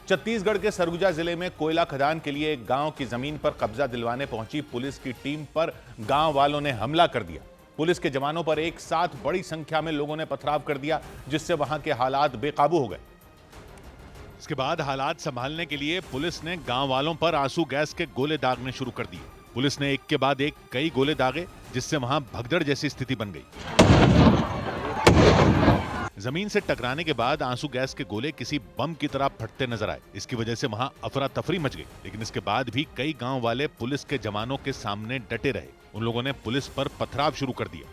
छत्तीसगढ़ के सरगुजा जिले में कोयला खदान के लिए एक गांव की जमीन पर कब्जा दिलवाने पहुंची पुलिस की टीम पर गांव वालों ने हमला कर दिया। पुलिस के जवानों पर एक साथ बड़ी संख्या में लोगों ने पथराव कर दिया, जिससे वहां के हालात बेकाबू हो गए। इसके बाद हालात संभालने के लिए पुलिस ने गांव वालों पर आंसू गैस के गोले दागने शुरू कर दिए। पुलिस ने एक के बाद एक कई गोले दागे, जिससे वहां भगदड़ जैसी स्थिति बन गई। जमीन से टकराने के बाद आंसू गैस के गोले किसी बम की तरह फटते नजर आए। इसकी वजह से वहां अफरा तफरी मच गई, लेकिन इसके बाद भी कई गांव वाले पुलिस के जवानों के सामने डटे रहे। उन लोगों ने पुलिस पर पथराव शुरू कर दिया।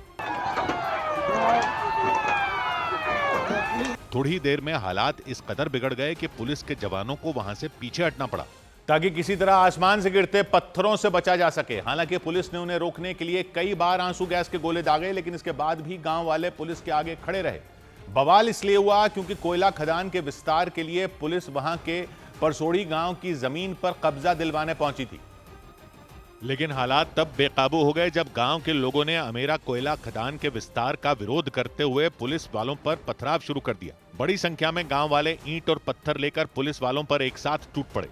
थोड़ी ही देर में हालात इस कदर बिगड़ गए कि पुलिस के जवानों को वहां से पीछे हटना पड़ा, ताकि किसी तरह आसमान से गिरते पत्थरों से बचा जा सके। हालांकि पुलिस ने उन्हें रोकने के लिए कई बार आंसू गैस के गोले दागे, लेकिन इसके बाद भी गांव वाले पुलिस के आगे खड़े रहे। बवाल इसलिए हुआ क्योंकि कोयला खदान के विस्तार के लिए पुलिस वहां के परसोड़ी गांव की जमीन पर कब्जा दिलवाने पहुंची थी। लेकिन हालात तब बेकाबू हो गए जब गांव के लोगों ने अमेरा कोयला खदान के विस्तार का विरोध करते हुए पुलिस वालों पर पथराव शुरू कर दिया। बड़ी संख्या में गांव वाले ईंट और पत्थर लेकर पुलिस वालों पर एक साथ टूट पड़े।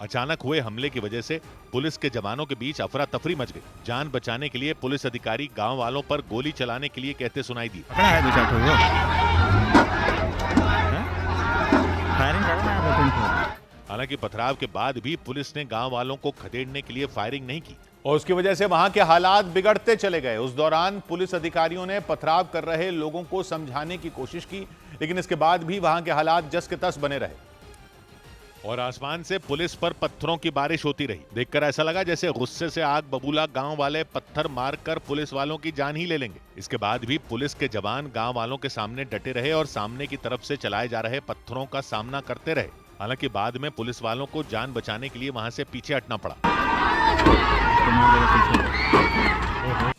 अचानक हुए हमले की वजह से पुलिस के जवानों के बीच अफरा तफरी मच गई। जान बचाने के लिए पुलिस अधिकारी गांव वालों पर गोली चलाने के लिए कहते सुनाई दिए। हालांकि पथराव के बाद भी पुलिस ने गांव वालों को खदेड़ने के लिए फायरिंग नहीं की और उसकी वजह से वहां के हालात बिगड़ते चले गए। उस दौरान पुलिस अधिकारियों ने पथराव कर रहे लोगों को समझाने की कोशिश की, लेकिन इसके बाद भी वहां के हालात जस के तस बने रहे और आसमान से पुलिस पर पत्थरों की बारिश होती रही। देखकर ऐसा लगा जैसे गुस्से से आग बबूला गांव वाले पत्थर मारकर पुलिस वालों की जान ही ले लेंगे। इसके बाद भी पुलिस के जवान गांव वालों के सामने डटे रहे और सामने की तरफ से चलाए जा रहे पत्थरों का सामना करते रहे। हालांकि बाद में पुलिस वालों को जान बचाने के लिए वहां से पीछे हटना पड़ा।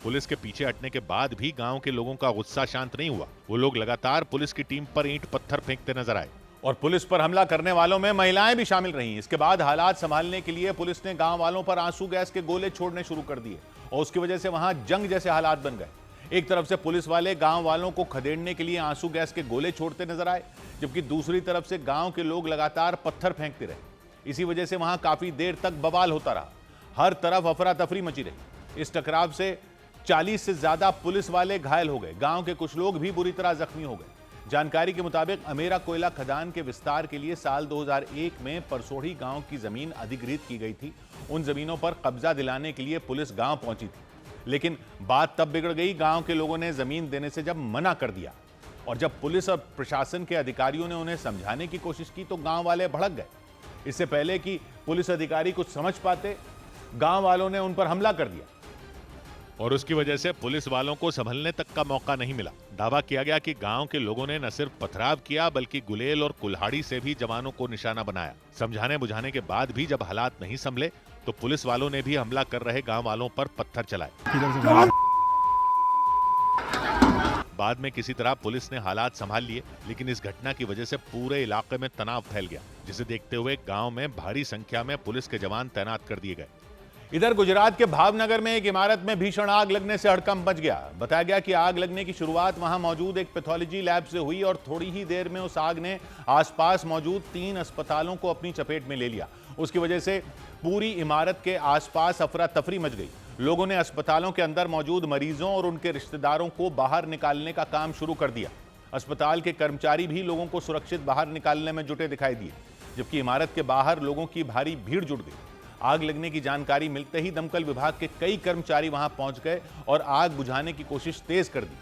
पुलिस के पीछे हटने के बाद भी गांव के लोगों का गुस्सा शांत नहीं हुआ। वो लोग लगातार पुलिस की टीम पर ईंट पत्थर फेंकते नजर आए और पुलिस पर हमला करने वालों में महिलाएं भी शामिल रहीं। इसके बाद हालात संभालने के लिए पुलिस ने गांव वालों पर आंसू गैस के गोले छोड़ने शुरू कर दिए और उसकी वजह से वहां जंग जैसे हालात बन गए। एक तरफ से पुलिस वाले गांव वालों को खदेड़ने के लिए आंसू गैस के गोले छोड़ते नजर आए, जबकि दूसरी तरफ से गांव के लोग लगातार पत्थर फेंकते रहे। इसी वजह से वहां काफी देर तक बवाल होता रहा। हर तरफ अफरा तफरी मची रही। इस टकराव से 40 से ज्यादा पुलिस वाले घायल हो गए। गांव के कुछ लोग भी बुरी तरह जख्मी हो गए। जानकारी के मुताबिक अमेरा कोयला खदान के विस्तार के लिए साल 2001 में परसोड़ी गांव की जमीन अधिग्रहित की गई थी। उन जमीनों पर कब्जा दिलाने के लिए पुलिस गांव पहुंची थी, लेकिन बात तब बिगड़ गई गांव के लोगों ने जमीन देने से जब मना कर दिया और जब पुलिस और प्रशासन के अधिकारियों ने उन्हें समझाने की कोशिश की तो गांव वाले भड़क गए। इससे पहले कि पुलिस अधिकारी कुछ समझ पाते, गांव वालों ने उन पर हमला कर दिया और उसकी वजह से पुलिस वालों को संभलने तक का मौका नहीं मिला। दावा किया गया कि गांव के लोगों ने न सिर्फ पथराव किया बल्कि गुलेल और कुल्हाड़ी से भी जवानों को निशाना बनाया। समझाने बुझाने के बाद भी जब हालात नहीं संभले तो पुलिस वालों ने भी हमला कर रहे गांव वालों पर पत्थर चलाए। बाद में किसी तरह पुलिस ने हालात संभाल लिए, लेकिन इस घटना की वजह से पूरे इलाके में तनाव फैल गया, जिसे देखते हुए गांव में भारी संख्या में पुलिस के जवान तैनात कर दिए गए। इधर गुजरात के भावनगर में एक इमारत में भीषण आग लगने से हड़कंप मच गया। बताया गया कि आग लगने की शुरुआत वहां मौजूद एक पैथोलॉजी लैब से हुई और थोड़ी ही देर में उस आग ने आसपास मौजूद 3 अस्पतालों को अपनी चपेट में ले लिया। उसकी वजह से पूरी इमारत के आसपास अफरा तफरी मच गई। लोगों ने अस्पतालों के अंदर मौजूद मरीजों और उनके रिश्तेदारों को बाहर निकालने का काम शुरू कर दिया। अस्पताल के कर्मचारी भी लोगों को सुरक्षित बाहर निकालने में जुटे दिखाई दिए, जबकि इमारत के बाहर लोगों की भारी भीड़ जुट गई। आग लगने की जानकारी मिलते ही दमकल विभाग के कई कर्मचारी वहां पहुंच गए और आग बुझाने की कोशिश तेज कर दी।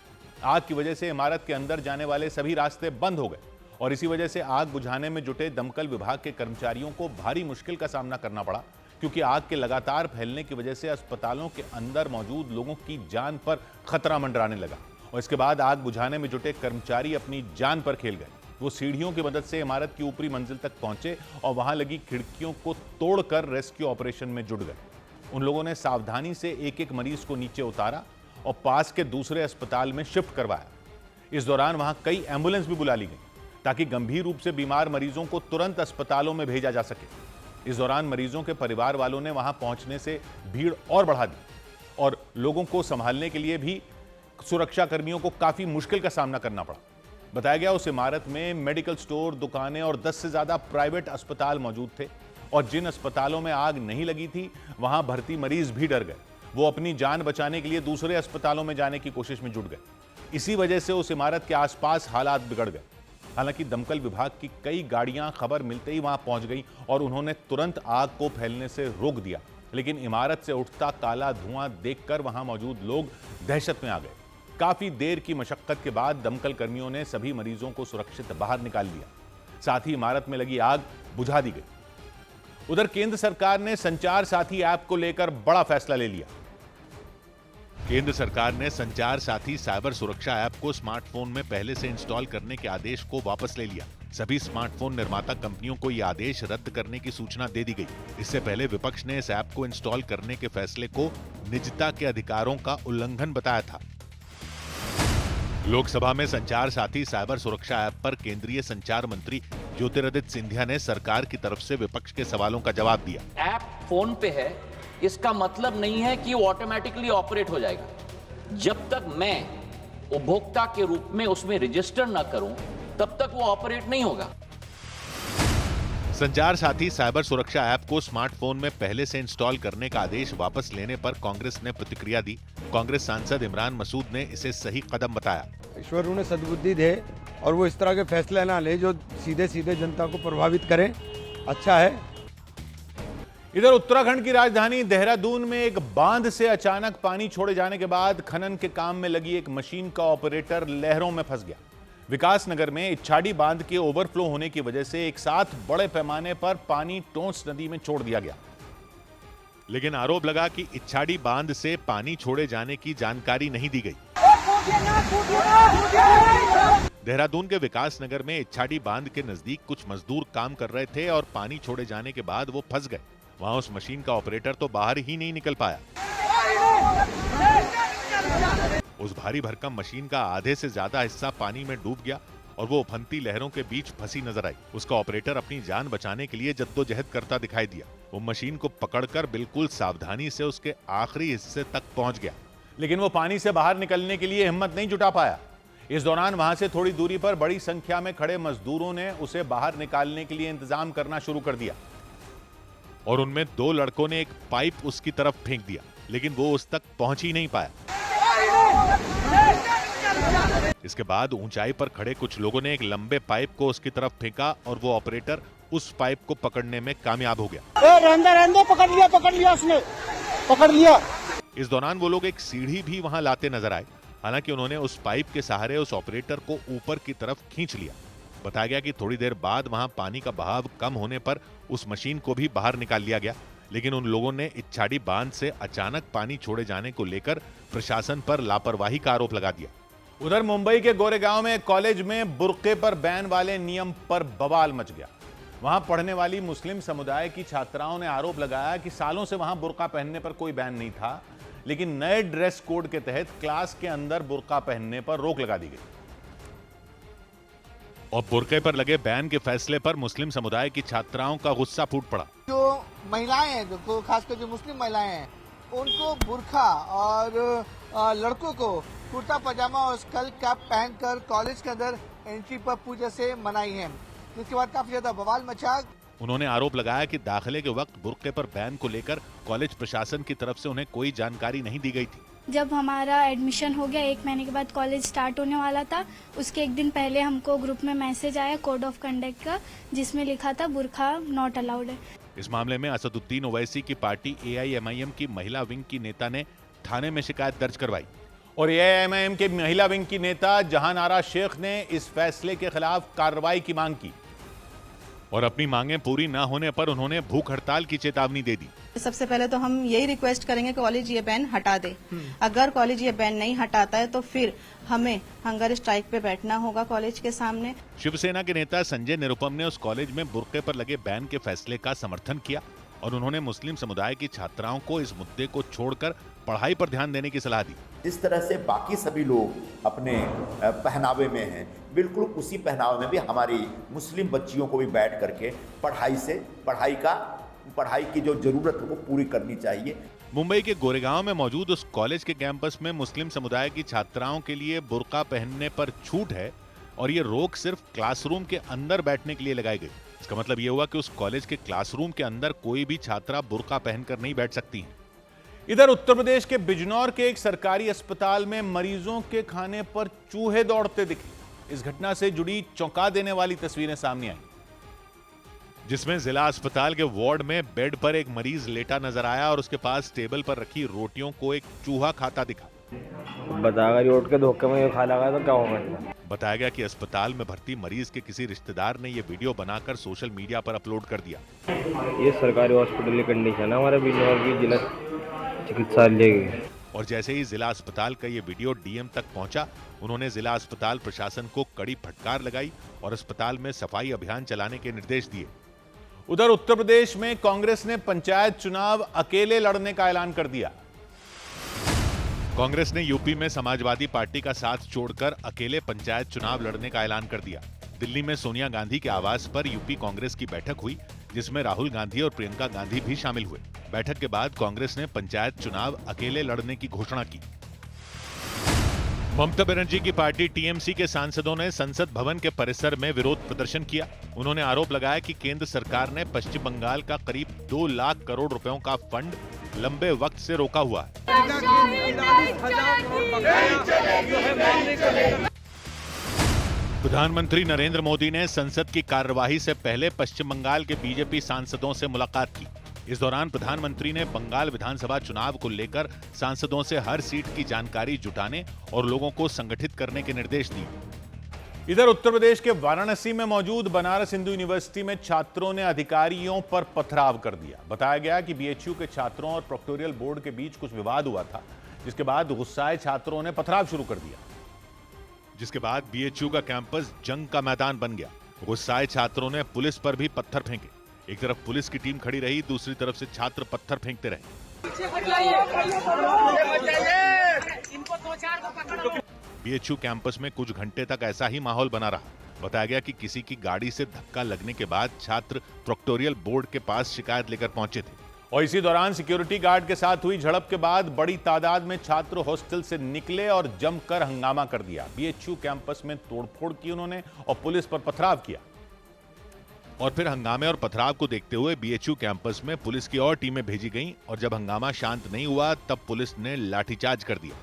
आग की वजह से इमारत के अंदर जाने वाले सभी रास्ते बंद हो गए और इसी वजह से आग बुझाने में जुटे दमकल विभाग के कर्मचारियों को भारी मुश्किल का सामना करना पड़ा, क्योंकि आग के लगातार फैलने की वजह से अस्पतालों के अंदर मौजूद लोगों की जान पर खतरा मंडराने लगा। और इसके बाद आग बुझाने में जुटे कर्मचारी अपनी जान पर खेल गए। वो सीढ़ियों की मदद से इमारत की ऊपरी मंजिल तक पहुंचे और वहां लगी खिड़कियों को तोड़कर रेस्क्यू ऑपरेशन में जुट गए। उन लोगों ने सावधानी से एक एक मरीज को नीचे उतारा और पास के दूसरे अस्पताल में शिफ्ट करवाया। इस दौरान वहां कई एम्बुलेंस भी बुला ली गई ताकि गंभीर रूप से बीमार मरीजों को तुरंत अस्पतालों में भेजा जा सके। इस दौरान मरीजों के परिवार वालों ने वहां पहुंचने से भीड़ और बढ़ा दी और लोगों को संभालने के लिए भी सुरक्षा कर्मियों को काफी मुश्किल का सामना करना पड़ा। बताया गया उस इमारत में मेडिकल स्टोर, दुकानें और 10 से ज्यादा प्राइवेट अस्पताल मौजूद थे और जिन अस्पतालों में आग नहीं लगी थी वहां भर्ती मरीज भी डर गए। वो अपनी जान बचाने के लिए दूसरे अस्पतालों में जाने की कोशिश में जुट गए। इसी वजह से उस इमारत के आसपास हालात बिगड़ गए। हालांकि दमकल विभाग की कई गाड़ियां खबर मिलते ही वहां पहुंच गई और उन्होंने तुरंत आग को फैलने से रोक दिया, लेकिन इमारत से उठता काला धुआं देखकर वहां मौजूद लोग दहशत में आ गए। काफी देर की मशक्कत के बाद दमकल कर्मियों ने सभी मरीजों को सुरक्षित बाहर निकाल लिया। साथ ही इमारत में लगी आग बुझा दी गई। उधर केंद्र सरकार ने संचार साथी ऐप को लेकर बड़ा फैसला ले लिया। केंद्र सरकार ने संचार साथी साइबर सुरक्षा ऐप को स्मार्टफोन में पहले से इंस्टॉल करने के आदेश को वापस ले लिया। सभी स्मार्टफोन निर्माता कंपनियों को यह आदेश रद्द करने की सूचना दे दी गई। इससे पहले विपक्ष ने इस ऐप को इंस्टॉल करने के फैसले को निजता के अधिकारों का उल्लंघन बताया था। लोकसभा में संचार साथी साइबर सुरक्षा ऐप पर केंद्रीय संचार मंत्री ज्योतिरादित्य सिंधिया ने सरकार की तरफ से विपक्ष के सवालों का जवाब दिया। ऐप फोन पे है, इसका मतलब नहीं है कि वो ऑटोमेटिकली ऑपरेट हो जाएगा। जब तक मैं उपभोक्ता के रूप में उसमें रजिस्टर ना करूं, तब तक वो ऑपरेट नहीं होगा। संचार साथी साइबर सुरक्षा ऐप को स्मार्टफोन में पहले से इंस्टॉल करने का आदेश वापस लेने पर कांग्रेस ने प्रतिक्रिया दी। कांग्रेस सांसद इमरान मसूद ने इसे सही कदम बताया। ईश्वर उन्हें सद्बुद्धि दे और वो इस तरह के फैसले ना ले जो सीधे सीधे जनता को प्रभावित करें। अच्छा है। इधर उत्तराखंड की राजधानी देहरादून में एक बांध से अचानक पानी छोड़े जाने के बाद खनन के काम में लगी एक मशीन का ऑपरेटर लहरों में फंस गया। विकास नगर में इच्छाडी बांध के ओवरफ्लो होने की वजह से एक साथ बड़े पैमाने पर पानी टोंस नदी में छोड़ दिया गया, लेकिन आरोप लगा कि इच्छाडी बांध से पानी छोड़े जाने की जानकारी नहीं दी गई। देहरादून के विकास नगर में इच्छाडी बांध के नजदीक कुछ मजदूर काम कर रहे थे और पानी छोड़े जाने के बाद वो फंस गए। वहां उस मशीन का ऑपरेटर तो बाहर ही नहीं निकल पाया। उस भारी भरकम मशीन का आधे से ज्यादा हिस्सा पानी में डूब गया और वो उफनती लहरों के बीच फंसी नजर आई। उसका ऑपरेटर अपनी जान बचाने के लिए जद्दोजहद करता दिखाई दिया। वो मशीन को पकड़कर बिल्कुल सावधानी से उसके आखिरी हिस्से तक पहुंच गया, लेकिन वो पानी से बाहर निकलने के लिए हिम्मत नहीं जुटा पाया। इस दौरान वहां से थोड़ी दूरी पर बड़ी संख्या में खड़े मजदूरों ने उसे बाहर निकालने के लिए इंतजाम करना शुरू कर दिया और उनमें 2 लड़कों ने एक पाइप उसकी तरफ फेंक दिया, लेकिन वो उस तक पहुंच ही नहीं पाया। इसके बाद ऊंचाई पर खड़े कुछ लोगों ने एक लंबे पाइप को उसकी तरफ फेंका और वो ऑपरेटर उस पाइप को पकड़ने में कामयाब हो गया। रहने पकड़ लिया उसने, पकड़ लिया। इस दौरान वो लोग एक सीढ़ी भी वहां लाते नजर आए। हालांकि उन्होंने उस पाइप के सहारे उस ऑपरेटर को ऊपर की तरफ खींच लिया। बताया गया कि थोड़ी देर बाद वहां पानी का बहाव कम होने पर उस मशीन को भी बाहर निकाल लिया गया, लेकिन उन लोगों ने इच्छाडी बांध से अचानक पानी छोड़े जाने को लेकर प्रशासन पर लापरवाही का आरोप लगा दिया। उधर मुंबई के गोरेगांव में कॉलेज में बुर्के पर बैन वाले नियम पर बवाल मच गया। वहां पढ़ने वाली मुस्लिम समुदाय की छात्राओं ने आरोप लगाया कि सालों से वहां बुर्का पहनने पर कोई बैन नहीं था, लेकिन नए ड्रेस कोड के तहत क्लास के अंदर बुर्का पहनने पर रोक लगा दी गई। और बुर्के पर लगे बैन के फैसले पर मुस्लिम समुदाय की छात्राओं का गुस्सा फूट पड़ा। जो महिलाएं हैं, जो खासकर जो मुस्लिम महिलाएं हैं, उनको बुर्खा और लड़कों को कुर्ता पजामा और स्कल कैप पहनकर कॉलेज के अंदर एंट्री पर पूजा से मनाई है, जिसके बाद काफी ज्यादा बवाल मचा। उन्होंने आरोप लगाया कि दाखिले के वक्त बुर्के पर बैन को लेकर कॉलेज प्रशासन की तरफ से उन्हें कोई जानकारी नहीं दी गई थी। जब हमारा एडमिशन हो गया, 1 महीने के बाद कॉलेज स्टार्ट होने वाला था, उसके 1 दिन पहले हमको ग्रुप में मैसेज आया कोड ऑफ कंडक्ट का, जिसमें लिखा था बुर्खा नॉट अलाउड है। इस मामले में असदुद्दीन ओवैसी की पार्टी AIMIM की महिला विंग की नेता ने थाने में शिकायत दर्ज करवाई और AIMIM के महिला विंग की नेता जहान आरा शेख ने इस फैसले के खिलाफ कार्रवाई की मांग की और अपनी मांगें पूरी न होने पर उन्होंने भूख हड़ताल की चेतावनी दे दी। सबसे पहले तो हम यही रिक्वेस्ट करेंगे कि कॉलेज ये बैन हटा दे। अगर कॉलेज ये बैन नहीं हटाता है तो फिर हमें हंगर स्ट्राइक पे बैठना होगा कॉलेज के सामने। शिवसेना के नेता संजय निरुपम ने उस कॉलेज में बुर्के पर लगे बैन के फैसले का समर्थन किया और उन्होंने मुस्लिम समुदाय की छात्राओं को इस मुद्दे को छोड़कर पढ़ाई पर ध्यान देने की सलाह दी। जिस तरह से बाकी सभी लोग अपने पहनावे में हैं, बिल्कुल उसी पहनावे में भी हमारी मुस्लिम बच्चियों को भी बैठ करके पढ़ाई की जो जरूरत है वो पूरी करनी चाहिए। मुंबई के गोरेगांव में मौजूद उस कॉलेज के कैंपस में मुस्लिम समुदाय की छात्राओं के लिए बुर्का पहनने पर छूट है, और ये रोक सिर्फ क्लासरूम के अंदर बैठने के लिए लगाई गई। इसका मतलब ये हुआ कि उस कॉलेज के क्लासरूम के अंदर कोई भी छात्रा बुर्का पहनकर नहीं बैठ सकती है। इधर उत्तर प्रदेश के बिजनौर के एक सरकारी अस्पताल में मरीजों के खाने पर चूहे दौड़ते दिखे। इस घटना से जुड़ी चौंका देने वाली तस्वीरें सामने आई, जिसमें जिला अस्पताल के वार्ड में बेड पर एक मरीज लेटा नजर आया और उसके पास टेबल पर रखी रोटियों को एक चूहा खाता दिखा। बताया उठ के धोखे में खा लगा तो क्या होगा। बताया गया कि अस्पताल में भर्ती मरीज के किसी रिश्तेदार ने यह वीडियो बनाकर सोशल मीडिया पर अपलोड कर दिया। ये सरकारी हॉस्पिटल की कंडीशन है हमारे बिजनौर की जिला चिकित्सालय की। और जैसे ही जिला अस्पताल का ये वीडियो डीएम तक पहुंचा, उन्होंने जिला अस्पताल प्रशासन को कड़ी फटकार लगाई और अस्पताल में सफाई अभियान चलाने के निर्देश दिए। उधर उत्तर प्रदेश में कांग्रेस ने पंचायत चुनाव अकेले लड़ने का ऐलान कर दिया। कांग्रेस ने यूपी में समाजवादी पार्टी का साथ छोड़कर अकेले पंचायत चुनाव लड़ने का ऐलान कर दिया। दिल्ली में सोनिया गांधी के आवास पर यूपी कांग्रेस की बैठक हुई, जिसमें राहुल गांधी और प्रियंका गांधी भी शामिल हुए। बैठक के बाद कांग्रेस ने पंचायत चुनाव अकेले लड़ने की घोषणा की। ममता बनर्जी की पार्टी टीएमसी के सांसदों ने संसद भवन के परिसर में विरोध प्रदर्शन किया। उन्होंने आरोप लगाया कि केंद्र सरकार ने पश्चिम बंगाल का करीब 2 लाख करोड़ रुपयों का फंड लंबे वक्त से रोका हुआ है। प्रधानमंत्री नरेंद्र मोदी ने संसद की कार्यवाही से पहले पश्चिम बंगाल के बीजेपी सांसदों से मुलाकात की। इस दौरान प्रधानमंत्री ने बंगाल विधानसभा चुनाव को लेकर सांसदों से हर सीट की जानकारी जुटाने और लोगों को संगठित करने के निर्देश दिए। इधर उत्तर प्रदेश के वाराणसी में मौजूद बनारस हिंदू यूनिवर्सिटी में छात्रों ने अधिकारियों पर पथराव कर दिया। बताया गया कि बीएचयू के छात्रों और प्रोक्टोरियल बोर्ड के बीच कुछ विवाद हुआ था, जिसके बाद गुस्साए छात्रों ने पथराव शुरू कर दिया, जिसके बाद बीएचयू का कैंपस जंग का मैदान बन गया। गुस्साए छात्रों ने पुलिस पर भी पत्थर फेंके। एक तरफ पुलिस की टीम खड़ी रही, दूसरी तरफ से छात्र पत्थर फेंकते रहे। बीएचयू कैंपस में कुछ घंटे तक ऐसा ही माहौल बना रहा। बताया गया कि किसी की गाड़ी से धक्का लगने के बाद छात्र प्रोक्टोरियल बोर्ड के पास शिकायत लेकर पहुंचे थे और इसी दौरान सिक्योरिटी गार्ड के साथ हुई झड़प के बाद बड़ी तादाद में छात्र हॉस्टल से निकले और जमकर हंगामा कर दिया। बीएचयू कैंपस में तोड़फोड़ की उन्होंने और पुलिस पर पथराव किया। और फिर हंगामे और पथराव को देखते हुए बीएचयू कैंपस में पुलिस की और टीमें भेजी गईं और जब हंगामा शांत नहीं हुआ तब पुलिस ने लाठीचार्ज कर दिया।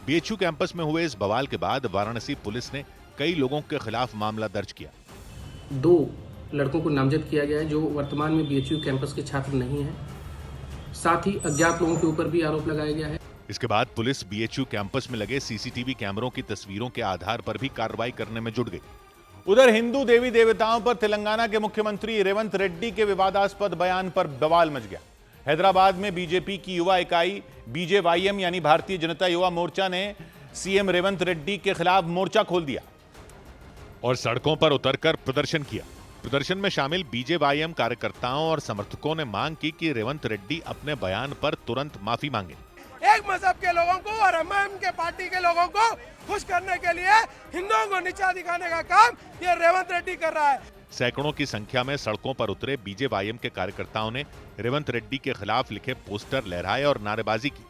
बीएचयू कैंपस में हुए इस बवाल के बाद वाराणसी पुलिस ने कई लोगों के खिलाफ मामला दर्ज किया। 2 लड़कों को नामजद किया गया है जो वर्तमान में बीएचयू कैंपस के छात्र नहीं हैं। साथ ही अज्ञात लोगों के ऊपर भी आरोप लगाया गया है। इसके बाद पुलिस बीएचयू कैंपस में लगे सीसीटीवी कैमरों की तस्वीरों के आधार पर भी कार्रवाई करने में जुट गई। उधर हिंदू देवी देवताओं पर तेलंगाना के मुख्यमंत्री रेवंत रेड्डी के विवादास्पद बयान पर बवाल मच गया। हैदराबाद में बीजेपी की युवा इकाई बीजेवाईएम यानी भारतीय जनता युवा मोर्चा ने सीएम रेवंत रेड्डी के खिलाफ मोर्चा खोल दिया और सड़कों पर उतरकर प्रदर्शन किया। प्रदर्शन में शामिल बीजेवाईएम कार्यकर्ताओं और समर्थकों ने मांग की कि रेवंत रेड्डी अपने बयान पर तुरंत माफी मांगे। एक मजहब के लोगों को और एमआईएम के पार्टी के लोगों को खुश करने के लिए हिंदुओं को नीचा दिखाने का काम ये रेवंत रेड्डी कर रहा है। सैकड़ों की संख्या में सड़कों पर उतरे बीजेवाईएम के कार्यकर्ताओं ने रेवंत रेड्डी के खिलाफ लिखे पोस्टर लहराए और नारेबाजी की।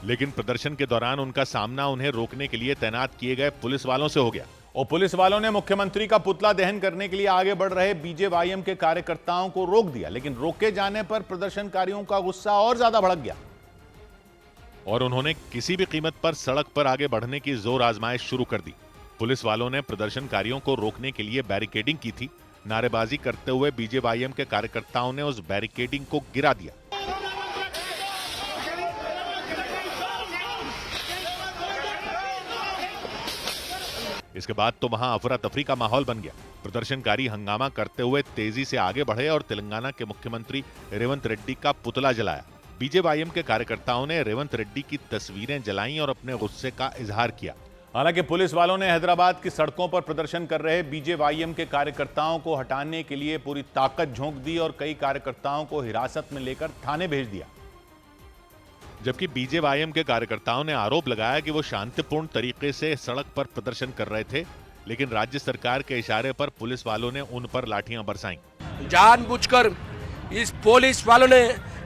लेकिन प्रदर्शन के दौरान उनका सामना उन्हें रोकने के लिए तैनात किए गए पुलिस वालों से हो गया और पुलिस वालों ने मुख्यमंत्री का पुतला दहन करने के लिए आगे बढ़ रहे बीजेवाईएम के कार्यकर्ताओं को रोक दिया। लेकिन रोके जाने पर प्रदर्शनकारियों का गुस्सा और ज्यादा भड़क गया और उन्होंने किसी भी कीमत पर सड़क पर आगे बढ़ने की जोर आजमाइश शुरू कर दी। पुलिस वालों ने प्रदर्शनकारियों को रोकने के लिए बैरिकेडिंग की थी। नारेबाजी करते हुए बीजेवाईएम के कार्यकर्ताओं ने उस बैरिकेडिंग को गिरा दिया। इसके बाद तो वहां अफरा तफरी का माहौल बन गया। प्रदर्शनकारी हंगामा करते हुए तेजी से आगे बढ़े और तेलंगाना के मुख्यमंत्री रेवंत रेड्डी का पुतला जलाया। बीजेवाईएम के कार्यकर्ताओं ने रेवंत रेड्डी की तस्वीरें जलाईं और अपने गुस्से का इजहार किया। हालांकि पुलिस वालों ने हैदराबाद की सड़कों पर प्रदर्शन कर रहे बीजेवाईएम के कार्यकर्ताओं को हटाने के लिए पूरी ताकत झोंक दी और कई कार्यकर्ताओं को हिरासत में लेकर थाने भेज दिया। जबकि बीजेवाईएम के कार्यकर्ताओं ने आरोप लगाया कि वो शांतिपूर्ण तरीके से सड़क पर प्रदर्शन कर रहे थे, लेकिन राज्य सरकार के इशारे पर पुलिस वालों ने उन पर लाठियां बरसाईं। जानबूझकर इस पुलिस वालों ने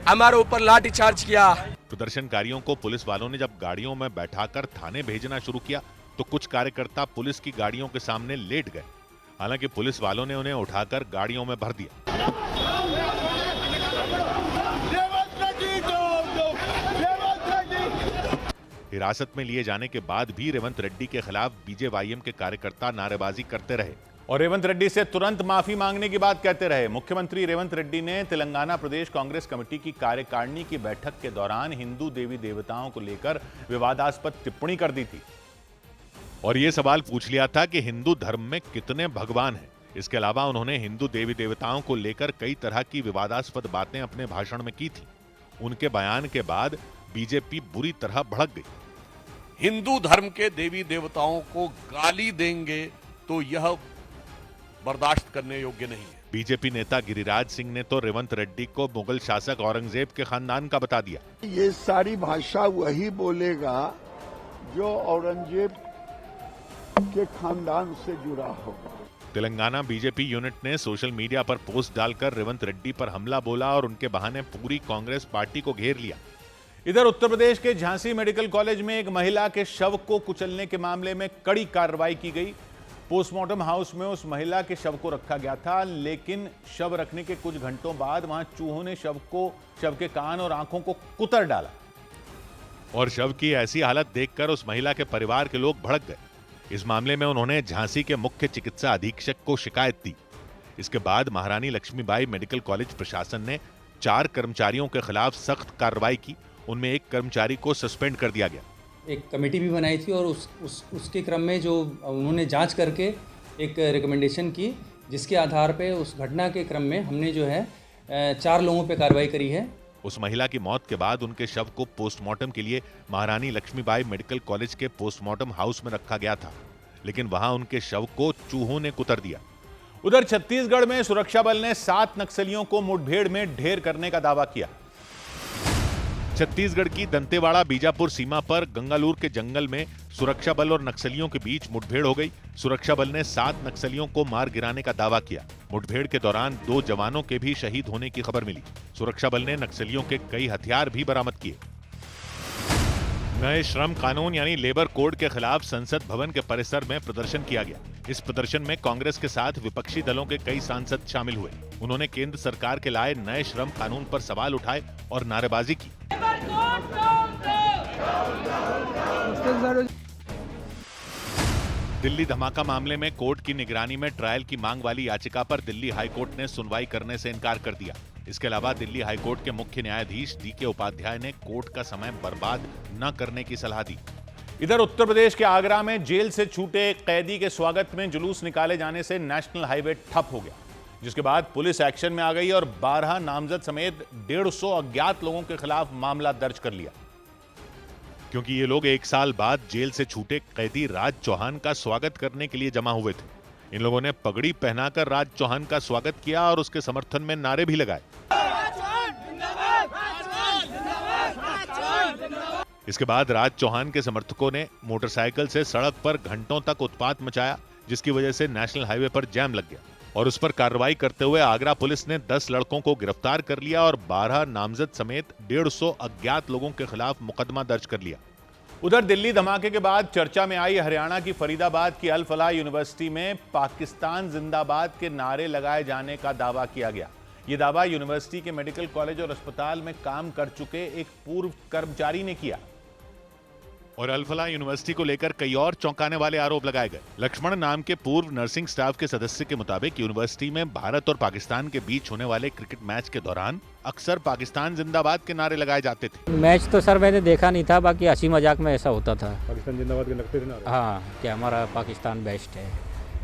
हमारे ऊपर लाठीचार्ज किया। प्रदर्शनकारियों को पुलिस वालों ने जब गाड़ियों में बैठाकर थाने भेजना शुरू किया तो कुछ कार्यकर्ता पुलिस की गाड़ियों के सामने लेट गए। हालांकि पुलिस वालों ने उन्हें उठाकर गाड़ियों में भर दिया। हिरासत में लिए जाने के बाद भी रेवंत रेड्डी के खिलाफ बीजेवाईएम के कार्यकर्ता नारेबाजी करते रहे और रेवंत रेड्डी से तुरंत माफी मांगने की बात कहते रहे। मुख्यमंत्री रेवंत रेड्डी ने तेलंगाना प्रदेश कांग्रेस कमेटी की कार्यकारिणी की बैठक के दौरान हिंदू देवी देवताओं को लेकर विवादास्पद टिप्पणी कर दी थी और यह सवाल पूछ लिया था कि हिंदू धर्म में कितने भगवान हैं। इसके अलावा उन्होंने हिंदू देवी देवताओं को लेकर कई तरह की विवादास्पद बातें अपने भाषण में की थी। उनके बयान के बाद बीजेपी बुरी तरह भड़क गई। हिंदू धर्म के देवी देवताओं को गाली देंगे तो यह बर्दाश्त करने योग्य नहीं है। बीजेपी नेता गिरिराज सिंह ने तो रेवंत रेड्डी को मुगल शासक औरंगजेब के खानदान का बता दिया। ये सारी भाषा वही बोलेगा जो औरंगजेब के खानदान से जुड़ा होगा। तेलंगाना बीजेपी यूनिट ने सोशल मीडिया पर पोस्ट डालकर रेवंत रेड्डी पर हमला बोला और उनके बहाने पूरी कांग्रेस पार्टी को घेर लिया। इधर उत्तर प्रदेश के झांसी मेडिकल कॉलेज में एक महिला के शव को कुचलने के मामले में कड़ी कार्रवाई की गई। पोस्टमार्टम हाउस में उस महिला के शव को रखा गया था, लेकिन शव रखने के कुछ घंटों बाद वहां चूहों ने शव के कान और आंखों को कुतर डाला और शव की ऐसी हालत देखकर उस महिला के परिवार के लोग भड़क गए। इस मामले में उन्होंने झांसी के मुख्य चिकित्सा अधीक्षक को शिकायत दी। इसके बाद महारानी लक्ष्मीबाई मेडिकल कॉलेज प्रशासन ने 4 कर्मचारियों के खिलाफ सख्त कार्रवाई की। उनमें एक कर्मचारी को सस्पेंड कर दिया गया। एक कमेटी भी बनाई थी और उसके क्रम में जो उन्होंने जांच करके एक रिकमेंडेशन की, जिसके आधार पे उस घटना के क्रम में हमने जो है 4 लोगों पे कार्रवाई करी है। उस महिला की मौत के बाद उनके शव को पोस्टमार्टम के लिए महारानी लक्ष्मीबाई मेडिकल कॉलेज के पोस्टमार्टम हाउस में रखा गया था, लेकिन वहां उनके शव को चूहों ने कुतर दिया। उधर छत्तीसगढ़ में सुरक्षा बल ने 7 नक्सलियों को मुठभेड़ में ढेर करने का दावा किया। छत्तीसगढ़ की दंतेवाड़ा बीजापुर सीमा पर गंगालूर के जंगल में सुरक्षा बल और नक्सलियों के बीच मुठभेड़ हो गई। सुरक्षा बल ने 7 नक्सलियों को मार गिराने का दावा किया। मुठभेड़ के दौरान 2 जवानों के भी शहीद होने की खबर मिली। सुरक्षा बल ने नक्सलियों के कई हथियार भी बरामद किए। नए श्रम कानून यानी लेबर कोड के खिलाफ संसद भवन के परिसर में प्रदर्शन किया गया। इस प्रदर्शन में कांग्रेस के साथ विपक्षी दलों के कई सांसद शामिल हुए। उन्होंने केंद्र सरकार के लाए नए श्रम कानून पर सवाल उठाए और नारेबाजी की। दिल्ली धमाका मामले में कोर्ट की निगरानी में ट्रायल की मांग वाली याचिका पर दिल्ली हाईकोर्ट ने सुनवाई करने से इनकार कर दिया। इसके अलावा दिल्ली हाईकोर्ट के मुख्य न्यायाधीश DK उपाध्याय ने कोर्ट का समय बर्बाद न करने की सलाह दी। इधर उत्तर प्रदेश के आगरा में जेल से छूटे एक कैदी के स्वागत में जुलूस निकाले जाने से नेशनल हाईवे ठप हो गया, जिसके बाद पुलिस एक्शन में आ गई और 12 नामजद समेत 150 अज्ञात लोगों के खिलाफ मामला दर्ज कर लिया, क्योंकि ये लोग 1 साल बाद जेल से छूटे कैदी राज चौहान का स्वागत करने के लिए जमा हुए थे। इन लोगों ने पगड़ी पहनाकर राज चौहान का स्वागत किया और उसके समर्थन में नारे भी लगाए। इसके बाद राज चौहान के समर्थकों ने मोटरसाइकिल से सड़क पर घंटों तक उत्पात मचाया, जिसकी वजह से नेशनल हाईवे पर जैम लग गया और उस पर कार्रवाई करते हुए आगरा पुलिस ने 10 लड़कों को गिरफ्तार कर लिया और 12 नामजद समेत 150 अज्ञात लोगों के खिलाफ मुकदमा दर्ज कर लिया। उधर दिल्ली धमाके के बाद चर्चा में आई हरियाणा की फरीदाबाद की अल फलाह यूनिवर्सिटी में पाकिस्तान जिंदाबाद के नारे लगाए जाने का दावा किया गया। यह दावा यूनिवर्सिटी के मेडिकल कॉलेज और अस्पताल में काम कर चुके एक पूर्व कर्मचारी ने किया और अल फलाह यूनिवर्सिटी को लेकर कई और चौंकाने वाले आरोप लगाए गए। लक्ष्मण नाम के पूर्व नर्सिंग स्टाफ के सदस्य के मुताबिक यूनिवर्सिटी में भारत और पाकिस्तान के बीच होने वाले क्रिकेट मैच के दौरान अक्सर पाकिस्तान जिंदाबाद के नारे लगाए जाते थे। मैच तो सर मैंने देखा नहीं था, बाकी हंसी मजाक में ऐसा होता था। पाकिस्तान जिंदाबाद के लगते थे नारे? हाँ, कि हमारा पाकिस्तान बेस्ट है।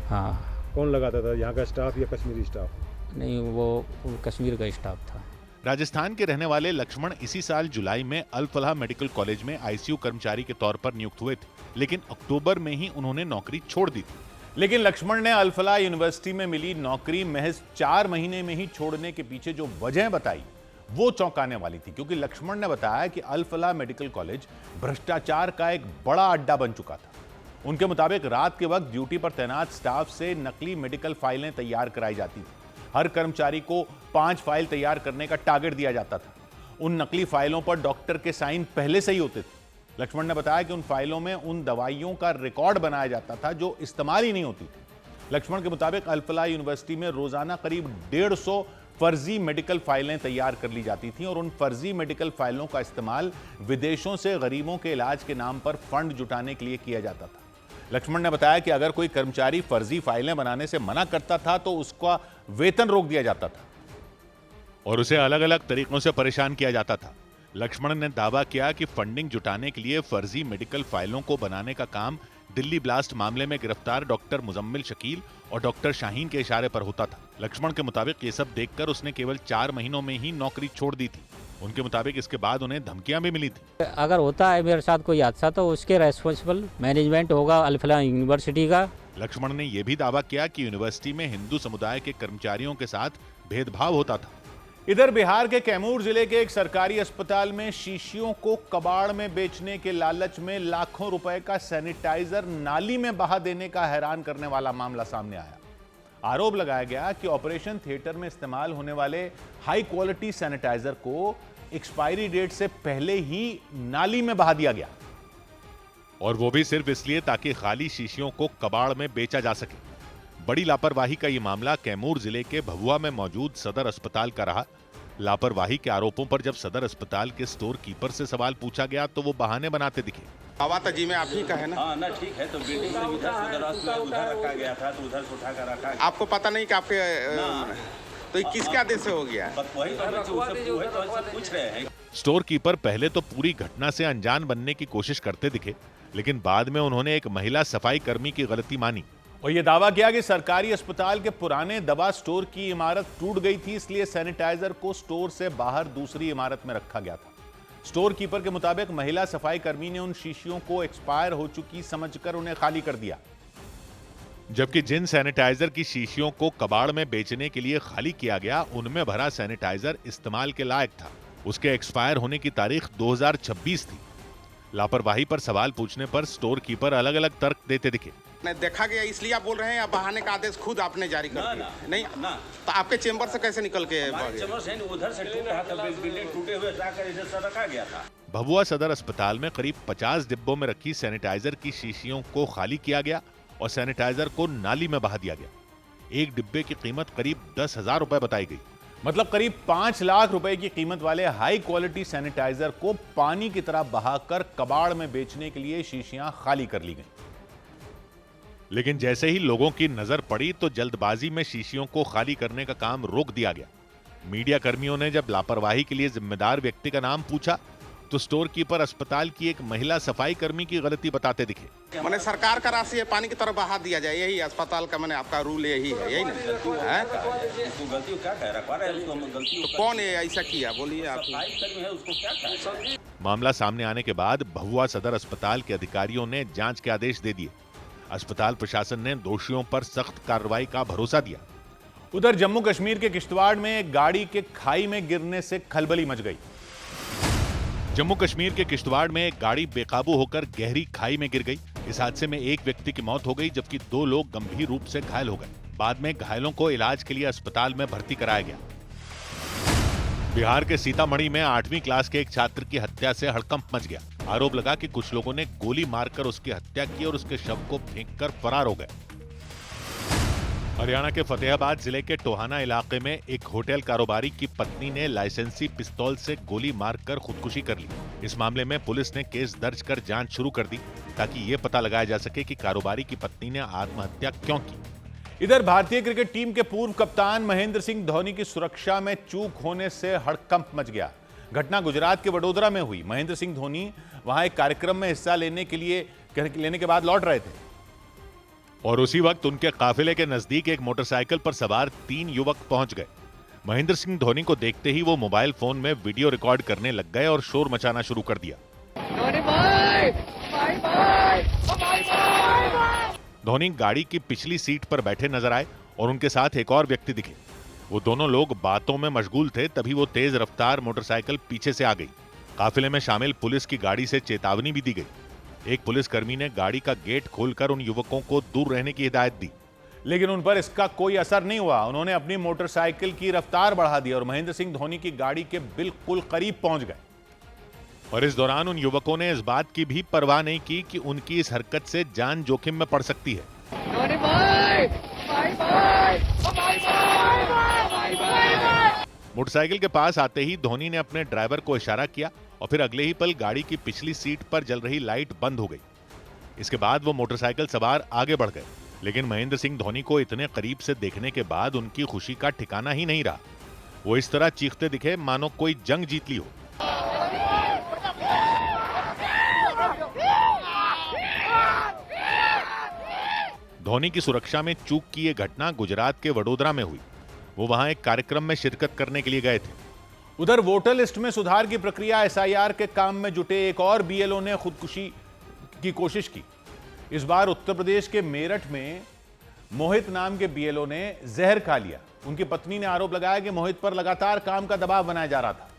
हाँ। कौन लगाता था, यहाँ का स्टाफ या कश्मीरी स्टाफ? नहीं, वो कश्मीर का स्टाफ था। राजस्थान के रहने वाले लक्ष्मण इसी साल जुलाई में अल फलाह मेडिकल कॉलेज में ICU कर्मचारी के तौर पर नियुक्त हुए थे, लेकिन अक्टूबर में ही उन्होंने नौकरी छोड़ दी थी। लेकिन लक्ष्मण ने अल फलाह यूनिवर्सिटी में मिली नौकरी महज 4 महीने में ही छोड़ने के पीछे जो वजह बताई वो चौंकाने वाली थी, क्योंकि लक्ष्मण ने बताया कि अल फलाह मेडिकल कॉलेज भ्रष्टाचार का एक बड़ा अड्डा बन चुका था। उनके मुताबिक रात के वक्त ड्यूटी पर तैनात स्टाफ से नकली मेडिकल फाइलें तैयार कराई जाती थी। हर कर्मचारी को 5 फाइल तैयार करने का टारगेट दिया जाता था। उन नकली फाइलों पर डॉक्टर के साइन पहले से ही होते थे। लक्ष्मण ने बताया कि उन फाइलों में उन दवाइयों का रिकॉर्ड बनाया जाता था जो इस्तेमाल ही नहीं होती थी। लक्ष्मण के मुताबिक अल-फलाह यूनिवर्सिटी में रोजाना करीब 150 फर्जी मेडिकल फाइलें तैयार कर ली जाती थीं और उन फर्जी मेडिकल फाइलों का इस्तेमाल विदेशों से गरीबों के इलाज के नाम पर फंड जुटाने के लिए किया जाता था। लक्ष्मण ने बताया कि अगर कोई कर्मचारी फर्जी फाइलें बनाने से मना करता था तो उसका वेतन रोक दिया जाता था और उसे अलग अलग तरीकों से परेशान किया जाता था। लक्ष्मण ने दावा किया कि फंडिंग जुटाने के लिए फर्जी मेडिकल फाइलों को बनाने का काम दिल्ली ब्लास्ट मामले में गिरफ्तार डॉक्टर मुजम्मिल शकील और डॉक्टर शाहीन के इशारे पर होता था। लक्ष्मण के मुताबिक ये सब देखकर उसने केवल 4 महीनों में ही नौकरी छोड़ दी थी। उनके मुताबिक इसके बाद उन्हें धमकियां भी मिली थी। अगर होता है मेरे साथ कोई हादसा तो उसके रेस्पॉन्सिबल मैनेजमेंट होगा अल-फलाह यूनिवर्सिटी का। लक्ष्मण ने यह भी दावा किया कि यूनिवर्सिटी में हिंदू समुदाय के कर्मचारियों के साथ भेदभाव होता था। इधर बिहार के कैमूर जिले के एक सरकारी अस्पताल में शीशियों को कबाड़ में बेचने के लालच में लाखों रुपए का सैनिटाइजर नाली में बहा देने का हैरान करने वाला मामला सामने आया। आरोप लगाया गया कि ऑपरेशन थिएटर में इस्तेमाल होने वाले हाई क्वालिटी सैनिटाइजर को एक्सपायरी डेट से पहले ही नाली में बहा दिया गया और वो भी सिर्फ इसलिए ताकि खाली शीशियों को कबाड़ में बेचा जा सके। बड़ी लापरवाही का ये मामला कैमूर जिले के भभुआ में मौजूद सदर अस्पताल का रहा। लापरवाही के आरोपों पर जब सदर अस्पताल के स्टोर कीपर से सवाल पूछा गया तो वो बहाने बनाते दिखे। बाबा जी में आप ही का है ना? हाँ ना, ठीक है। तो बिल्डिंग से इधर उधर रखा गया था तो उधर से उठा कर रखा गया। आपको पता नहीं कि आपके तो किसके आदेश से हो गया? वही तो पूछ रहे हैं। स्टोर कीपर पहले तो पूरी घटना से अनजान बनने की कोशिश करते दिखे, लेकिन बाद में उन्होंने एक महिला सफाई कर्मी की गलती मानी और यह दावा किया कि सरकारी अस्पताल के पुराने दवा स्टोर की इमारत टूट गई थी, इसलिए सैनिटाइजर को स्टोर से बाहर दूसरी इमारत में रखा गया था। स्टोर कीपर के मुताबिक महिला सफाई कर्मी ने उन शीशियों को एक्सपायर हो चुकी समझकर उन्हें खाली कर दिया, जबकि जिन सैनिटाइजर की शीशियों को कबाड़ में बेचने के लिए खाली किया गया उनमें भरा सैनिटाइजर इस्तेमाल के लायक था। उसके एक्सपायर होने की तारीख 2026 थी। लापरवाही पर सवाल पूछने पर स्टोर कीपर अलग अलग तर्क देते दिखे। देखा गया इसलिए आप बोल रहे हैं या बहाने का आदेश खुद आपने जारी कर दिया? नहीं ना, तो आपके चेंबर से कैसे निकल के? चेंबर से उधर से टूट रहा था, बिल्डिंग टूटे हुए जाकर इधर से रखा गया था। भभुआ सदर अस्पताल में करीब 50 डिब्बों में रखी सैनिटाइजर की शीशियों को खाली किया गया और सैनिटाइजर को नाली में बहा दिया गया। एक डिब्बे की कीमत करीब 10,000 रुपए बताई गई। मतलब करीब 5 लाख रुपए की कीमत वाले हाई क्वालिटी सैनिटाइजर को पानी की तरह बहाकर कबाड़ में बेचने के लिए शीशियां खाली कर ली गई। लेकिन जैसे ही लोगों की नजर पड़ी तो जल्दबाजी में शीशियों को खाली करने का काम रोक दिया गया। मीडिया कर्मियों ने जब लापरवाही के लिए जिम्मेदार व्यक्ति का नाम पूछा तो स्टोर कीपर अस्पताल की एक महिला सफाई कर्मी की गलती बताते दिखे। मैंने सरकार का राशि पानी की तरफ बहा दिया जाए, यही अस्पताल का मैंने आपका रूल यही है, यही ना? गलती क्या कह रहा है? कौन है ऐसा किया, बोलिए आप। मामला सामने आने के बाद भभुआ सदर अस्पताल के अधिकारियों ने जांच के आदेश दे दिए। अस्पताल प्रशासन ने दोषियों पर सख्त कार्रवाई का भरोसा दिया। उधर जम्मू कश्मीर के किश्तवाड़ में एक गाड़ी के खाई में गिरने से खलबली मच गई। जम्मू कश्मीर के किश्तवाड़ में एक गाड़ी बेकाबू होकर गहरी खाई में गिर गई। इस हादसे में एक व्यक्ति की मौत हो गई जबकि 2 लोग गंभीर रूप से घायल हो गए। बाद में घायलों को इलाज के लिए अस्पताल में भर्ती कराया गया। बिहार के सीतामढ़ी में 8वीं क्लास के एक छात्र की हत्या से हड़कंप मच गया। आरोप लगा कि कुछ लोगों ने गोली मारकर उसकी हत्या की और उसके शव को फेंककर फरार हो गए। हरियाणा के फतेहाबाद जिले के टोहाना इलाके में एक होटल कारोबारी की पत्नी ने लाइसेंसी पिस्तौल से गोली मारकर खुदकुशी कर ली। इस मामले में पुलिस ने केस दर्ज कर जांच शुरू कर दी ताकि ये पता लगाया जा सके कि कारोबारी की पत्नी ने आत्महत्या क्यों की। इधर भारतीय क्रिकेट टीम के पूर्व कप्तान महेंद्र सिंह धोनी की सुरक्षा में चूक होने से हड़कंप मच गया। घटना गुजरात के वडोदरा में हुई। महेंद्र सिंह धोनी वहां एक कार्यक्रम में हिस्सा लेने के बाद लौट रहे थे और उसी वक्त उनके काफिले के नजदीक एक मोटरसाइकिल पर सवार 3 युवक पहुंच गए। महेंद्र सिंह धोनी को देखते ही वो मोबाइल फोन में वीडियो रिकॉर्ड करने लग गए और शोर मचाना शुरू कर दिया। धोनी गाड़ी की पिछली सीट पर बैठे नजर आए और उनके साथ एक और व्यक्ति दिखे। वो दोनों लोग बातों में मशगूल थे, तभी वो तेज रफ्तार मोटरसाइकिल पीछे से आ गई। काफिले में शामिल पुलिस की गाड़ी से चेतावनी भी दी गई। एक पुलिसकर्मी ने गाड़ी का गेट खोलकर उन युवकों को दूर रहने की हिदायत दी। लेकिन उन पर इसका कोई असर नहीं हुआ। उन्होंने अपनी मोटरसाइकिल की रफ्तार बढ़ा दी और महेंद्र सिंह धोनी की गाड़ी के बिल्कुल करीब पहुंच गए। और इस दौरान उन युवकों ने इस बात की भी परवाह नहीं की कि उनकी इस हरकत से जान जोखिम में पड़ सकती है। मोटरसाइकिल के पास आते ही धोनी ने अपने ड्राइवर को इशारा किया और फिर अगले ही पल गाड़ी की पिछली सीट पर जल रही लाइट बंद हो गई। इसके बाद वो मोटरसाइकिल सवार आगे बढ़ गए, लेकिन महेंद्र सिंह धोनी को इतने करीब से देखने के बाद उनकी खुशी का ठिकाना ही नहीं रहा। वो इस तरह चीखते दिखे मानो कोई जंग जीत ली हो। धोनी की सुरक्षा में चूक की ये घटना गुजरात के वडोदरा में हुई। वो वहां एक कार्यक्रम में शिरकत करने के लिए गए थे। उधर वोटर लिस्ट में सुधार की प्रक्रिया एसआईआर के काम में जुटे एक और बीएलओ ने खुदकुशी की कोशिश की। इस बार उत्तर प्रदेश के मेरठ में मोहित नाम के बीएलओ ने जहर खा लिया। उनकी पत्नी ने आरोप लगाया कि मोहित पर लगातार काम का दबाव बनाया जा रहा था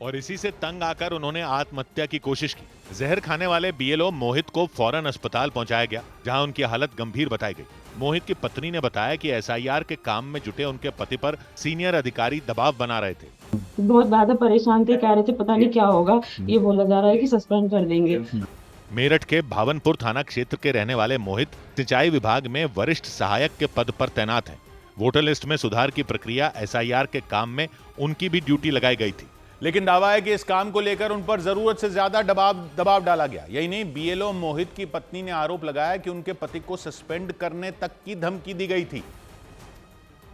और इसी से तंग आकर उन्होंने आत्महत्या की कोशिश की। जहर खाने वाले बीएलओ मोहित को फौरन अस्पताल पहुंचाया गया, जहां उनकी हालत गंभीर बताई गई। मोहित की पत्नी ने बताया कि एसआईआर के काम में जुटे उनके पति पर सीनियर अधिकारी दबाव बना रहे थे। बहुत ज्यादा परेशान थे, कह रहे थे पता नहीं क्या होगा, ये बोला जा रहा है कि सस्पेंड कर देंगे। मेरठ के भावनपुर थाना क्षेत्र के रहने वाले मोहित सिंचाई विभाग में वरिष्ठ सहायक के पद पर तैनात हैं। वोटर लिस्ट में सुधार की प्रक्रिया एसआईआर के काम में उनकी भी ड्यूटी लगाई गई थी, लेकिन दावा है कि इस काम को लेकर उन पर जरूरत से ज्यादा दबाव डाला गया। यही नहीं, बीएलओ मोहित की पत्नी ने आरोप लगाया कि उनके पति को सस्पेंड करने तक की धमकी दी गई थी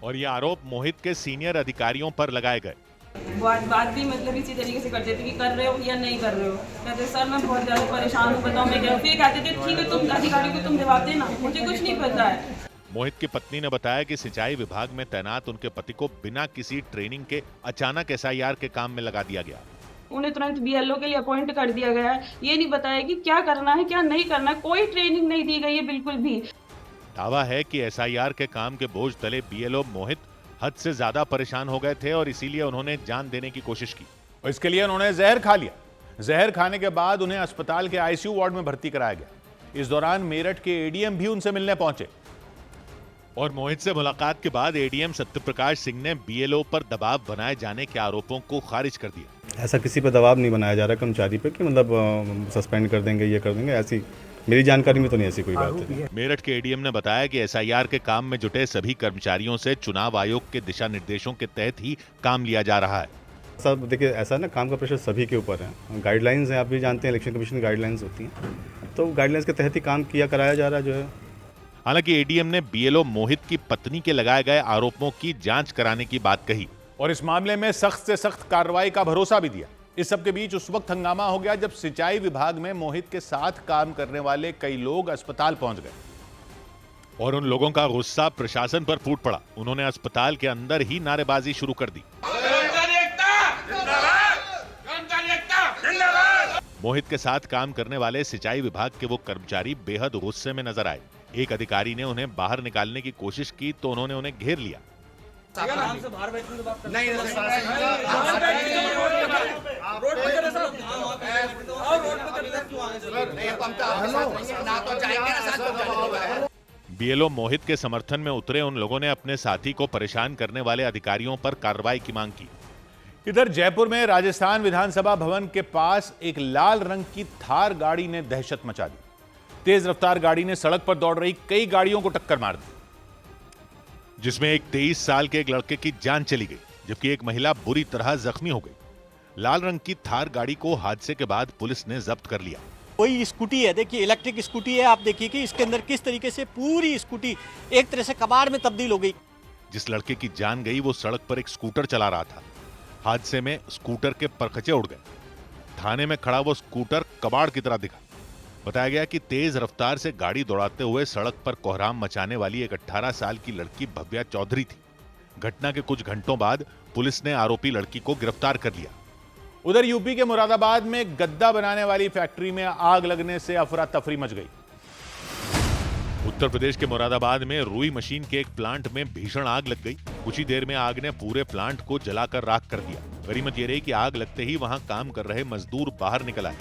और ये आरोप मोहित के सीनियर अधिकारियों पर लगाए गए। बात भी मतलब इसी तरीके से करते थे कि कर रहे हो या नहीं कर रहे हो। कहते सर मैं बहुत ज्यादा परेशान हूँ, बताओ मैं क्या। फिर कहते थे ठीक है तुम अधिकारी को तुम जवाब देना, मुझे कुछ नहीं पता है। मोहित की पत्नी ने बताया कि सिंचाई विभाग में तैनात उनके पति को बिना किसी ट्रेनिंग के अचानक एसआईआर के काम में लगा दिया गया। उन्हें तुरंत बीएलओ के लिए अपॉइंट कर दिया गया है। ये नहीं बताया कि क्या करना है क्या नहीं करना है, कोई ट्रेनिंग नहीं दी गई है बिल्कुल भी। दावा है कि एसआईआर के काम के बोझ तले बीएलओ मोहित हद से ज्यादा परेशान हो गए थे और इसीलिए उन्होंने जान देने की कोशिश की और इसके लिए उन्होंने जहर खा लिया। जहर खाने के बाद उन्हें अस्पताल के आईसीयू वार्ड में भर्ती कराया गया। इस दौरान मेरठ के एडीएम भी उनसे मिलने पहुंचे और मोहित से मुलाकात के बाद एडीएम सत्यप्रकाश सिंह ने बीएलओ पर दबाव बनाए जाने के आरोपों को खारिज कर दिया। ऐसा किसी पर दबाव नहीं बनाया जा रहा कर्मचारी पे कि मतलब सस्पेंड कर देंगे, ये कर देंगे, ऐसी मेरी जानकारी में तो नहीं ऐसी कोई बात है। मेरठ के एडीएम ने बताया कि एसआईआर के काम में जुटे सभी कर्मचारियों से चुनाव आयोग के दिशा निर्देशों के तहत ही काम लिया जा रहा है। सब देखिए, ऐसा ना काम का प्रेशर सभी के ऊपर है। गाइडलाइंस हैं, आप भी जानते हैं, इलेक्शन कमीशन गाइडलाइंस होती हैं, तो गाइडलाइंस के तहत ही काम कराया जा रहा है जो है। हालांकि एडीएम ने बीएलओ मोहित की पत्नी के लगाए गए आरोपों की जांच कराने की बात कही और इस मामले में सख्त से सख्त कार्रवाई का भरोसा भी दिया। इस सब के बीच उस वक्त हंगामा हो गया जब सिंचाई विभाग में मोहित के साथ काम करने वाले कई लोग अस्पताल पहुंच गए और उन लोगों का गुस्सा प्रशासन पर फूट पड़ा। उन्होंने अस्पताल के अंदर ही नारेबाजी शुरू कर दी। मोहित के साथ काम करने वाले सिंचाई विभाग के वो कर्मचारी बेहद गुस्से में नजर आए। एक अधिकारी ने उन्हें बाहर निकालने की कोशिश की तो उन्होंने उन्हें घेर लिया। बीएलओ मोहित के समर्थन में उतरे उन लोगों ने अपने साथी को परेशान करने वाले अधिकारियों पर कार्रवाई की मांग की। इधर जयपुर में राजस्थान विधानसभा भवन के पास एक लाल रंग की थार गाड़ी ने दहशत मचा दी। तेज रफ्तार गाड़ी ने सड़क पर दौड़ रही कई गाड़ियों को टक्कर मार दी, जिसमें एक 23 साल के एक लड़के की जान चली गई, जबकि एक महिला बुरी तरह जख्मी हो गई। लाल रंग की थार गाड़ी को हादसे के बाद पुलिस ने जब्त कर लिया। कोई स्कूटी है, देखिए इलेक्ट्रिक स्कूटी है, आप देखिए कि इसके अंदर किस तरीके से पूरी स्कूटी एक तरह से कबाड़ में तब्दील हो गई। जिस लड़के की जान गई वो सड़क पर एक स्कूटर चला रहा था। हादसे में स्कूटर के परखचे उड़ गए। थाने में खड़ा वो स्कूटर कबाड़ की तरह दिखा। बताया गया कि तेज रफ्तार से गाड़ी दौड़ाते हुए सड़क पर कोहराम मचाने वाली एक 18 साल की लड़की भव्या चौधरी थी। घटना के कुछ घंटों बाद पुलिस ने आरोपी लड़की को गिरफ्तार कर लिया। उधर यूपी के मुरादाबाद में गद्दा बनाने वाली फैक्ट्री में आग लगने से अफरा तफरी मच गई। उत्तर प्रदेश के मुरादाबाद में रुई मशीन के एक प्लांट में भीषण आग लग गई। कुछ ही देर में आग ने पूरे प्लांट को जलाकर राख कर दिया। गनीमत ये रही कि आग लगते ही वहां काम कर रहे मजदूर बाहर निकल आए।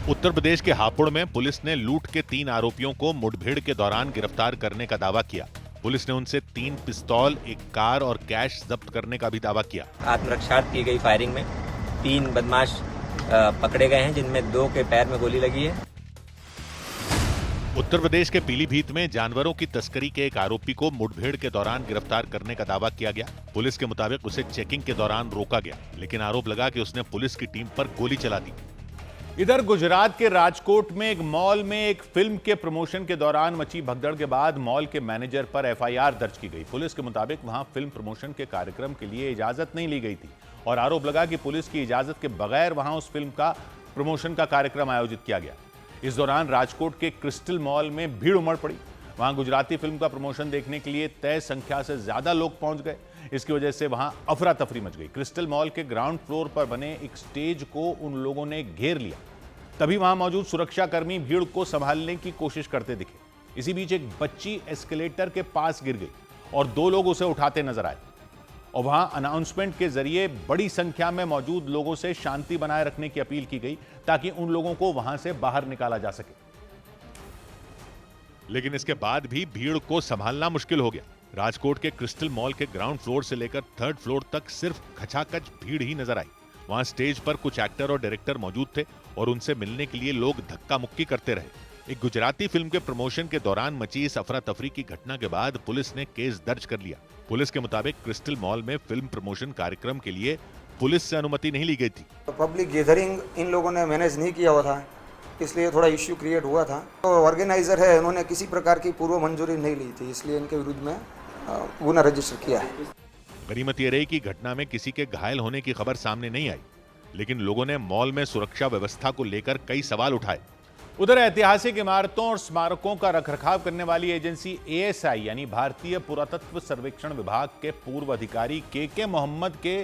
उत्तर प्रदेश के हापुड़ में पुलिस ने लूट के 3 आरोपियों को मुठभेड़ के दौरान गिरफ्तार करने का दावा किया। पुलिस ने उनसे 3 पिस्तौल, 1 कार और कैश जब्त करने का भी दावा किया। आत्मरक्षार्थ की गई फायरिंग में 3 बदमाश पकड़े गए हैं, जिनमें 2 के पैर में गोली लगी है। उत्तर प्रदेश के पीलीभीत में जानवरों की तस्करी के एक आरोपी को मुठभेड़ के दौरान गिरफ्तार करने का दावा किया गया। पुलिस के मुताबिक उसे चेकिंग के दौरान रोका गया, लेकिन आरोप लगा कि उसने पुलिस की टीम पर गोली चला दी। इधर गुजरात के राजकोट में एक मॉल में एक फिल्म के प्रमोशन के दौरान मची भगदड़ के बाद मॉल के मैनेजर पर एफआईआर दर्ज की गई। पुलिस के मुताबिक वहां फिल्म प्रमोशन के कार्यक्रम के लिए इजाजत नहीं ली गई थी और आरोप लगा कि पुलिस की इजाजत के बगैर वहां उस फिल्म का प्रमोशन का कार्यक्रम आयोजित किया गया। इस दौरान राजकोट के क्रिस्टल मॉल में भीड़ उमड़ पड़ी। वहां गुजराती फिल्म का प्रमोशन देखने के लिए तय संख्या से ज्यादा लोग पहुंच गए। इसकी वजह से वहां अफरा तफरी मच गई। क्रिस्टल मॉल के ग्राउंड फ्लोर पर बने एक स्टेज को उन लोगों ने घेर लिया। तभी वहां मौजूद सुरक्षाकर्मी भीड़ को संभालने की कोशिश करते दिखे। इसी बीच एक बच्ची एस्केलेटर के पास गिर गई और 2 लोग उसे उठाते नजर आए और वहां अनाउंसमेंट के जरिए बड़ी संख्या में मौजूद लोगों से शांति बनाए रखने की अपील की गई ताकि उन लोगों को वहां से बाहर निकाला जा सके। लेकिन इसके बाद भी भीड़ को संभालना मुश्किल हो गया। राजकोट के क्रिस्टल मॉल के ग्राउंड फ्लोर से लेकर 3rd फ्लोर तक सिर्फ खचाखच भीड़ ही नजर आई। वहां स्टेज पर कुछ एक्टर और डायरेक्टर मौजूद थे और उनसे मिलने के लिए लोग धक्का मुक्की करते रहे। एक गुजराती फिल्म के प्रमोशन के दौरान मची इस अफरा तफरी की घटना के बाद पुलिस ने केस दर्ज कर लिया। पुलिस के मुताबिक क्रिस्टल मॉल में फिल्म प्रमोशन कार्यक्रम के लिए पुलिस से अनुमति नहीं ली गई थी। पब्लिक गैदरिंग इन लोगों ने मैनेज नहीं किया हुआ था, इसलिए थोड़ा इश्यू क्रिएट हुआ था। तो ऑर्गेनाइजर है, उन्होंने किसी प्रकार की पूर्व मंजूरी नहीं ली थी, इसलिए इनके विरुद्ध में गुना रजिस्टर किया है। गनीमत ये रही कि घटना में किसी के घायल होने की खबर सामने नहीं आई, लेकिन लोगों ने मॉल में सुरक्षा व्यवस्था को लेकर कई सवाल उठाए। उधर ऐतिहासिक इमारतों और स्मारकों का रखरखाव करने वाली एजेंसी एएसआई यानी भारतीय पुरातत्व सर्वेक्षण विभाग के पूर्व अधिकारी के मोहम्मद के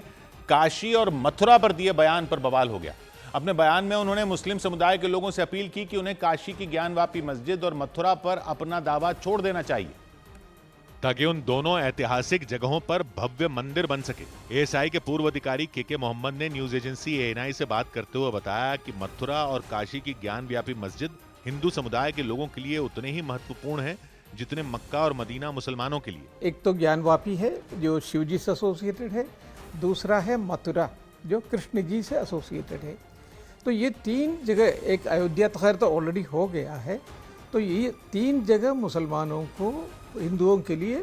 काशी और मथुरा पर दिए बयान पर बवाल हो गया। अपने बयान में उन्होंने मुस्लिम समुदाय के लोगों से अपील की कि उन्हें काशी की ज्ञानवापी मस्जिद और मथुरा पर अपना दावा छोड़ देना चाहिए ताकि उन दोनों ऐतिहासिक जगहों पर भव्य मंदिर बन सके। एएसआई के पूर्व अधिकारी के मोहम्मद ने न्यूज एजेंसी एएनआई से बात करते हुए बताया कि मथुरा और काशी की ज्ञानव्यापी मस्जिद हिंदू समुदाय के लोगों के लिए उतने ही महत्वपूर्ण है जितने मक्का और मदीना मुसलमानों के लिए। एक तो ज्ञानवापी है जो शिव जी से एसोसिएटेड है, दूसरा है मथुरा जो कृष्ण जी से एसोसिएटेड है। तो ये 3 जगह, एक अयोध्या तो खैर तो ऑलरेडी हो गया है, तो ये 3 जगह मुसलमानों को हिंदुओं के लिए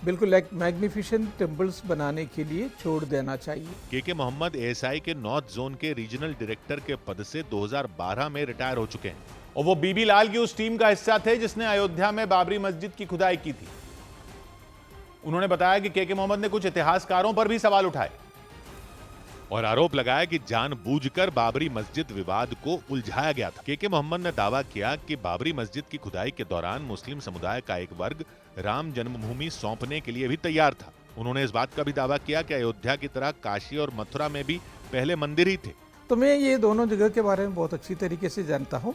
बिल्कुल एक मैग्निफिसेंट टेम्पल्स बनाने के लिए छोड़ देना चाहिए। के मोहम्मद एएसआई के नॉर्थ जोन के रीजनल डायरेक्टर के पद से 2012 में रिटायर हो चुके हैं और वो बीबी लाल की उस टीम का हिस्सा थे जिसने अयोध्या में बाबरी मस्जिद की खुदाई की थी। उन्होंने बताया कि के मोहम्मद ने कुछ इतिहासकारों पर भी सवाल उठाए और आरोप लगाया कि जानबूझकर बाबरी मस्जिद विवाद को उलझाया गया था। के मोहम्मद ने दावा किया कि बाबरी मस्जिद की खुदाई के दौरान मुस्लिम समुदाय का एक वर्ग राम जन्मभूमि सौंपने के लिए भी तैयार था। उन्होंने इस बात का भी दावा किया कि अयोध्या की तरह काशी और मथुरा में भी पहले मंदिर ही थे। तो मैं ये दोनों जगह के बारे में बहुत अच्छी तरीके से जानता हूँ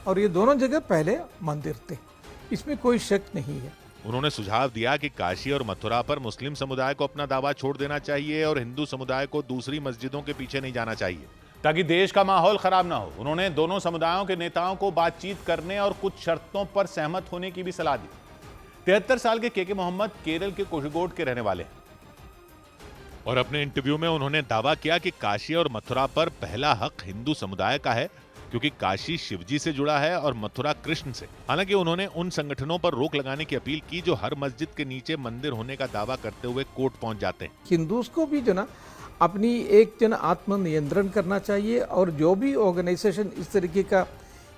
और ये दोनों जगह पहले मंदिर थे, इसमें कोई शक नहीं है। उन्होंने सुझाव दिया कि काशी और मथुरा पर मुस्लिम समुदाय को अपना दावा छोड़ देना चाहिए और हिंदू समुदाय को दूसरी मस्जिदों के पीछे नहीं जाना चाहिए ताकि देश का माहौल खराब ना हो। उन्होंने दोनों समुदायों के नेताओं को बातचीत करने और कुछ शर्तों पर सहमत होने की भी सलाह दी। 73 साल के मोहम्मद केरल के कोझिकोड के रहने वाले हैं और अपने इंटरव्यू में उन्होंने दावा किया कि काशी और मथुरा पर पहला हक हिंदू समुदाय का है क्योंकि काशी शिवजी से जुड़ा है और मथुरा कृष्ण से। हालांकि उन्होंने उन संगठनों पर रोक लगाने की अपील की जो हर मस्जिद के नीचे मंदिर होने का दावा करते हुए कोर्ट पहुंच जाते हैं। हिंदूज को भी जो ना अपनी एक जन आत्मनियंत्रण करना चाहिए और जो भी ऑर्गेनाइजेशन इस तरीके का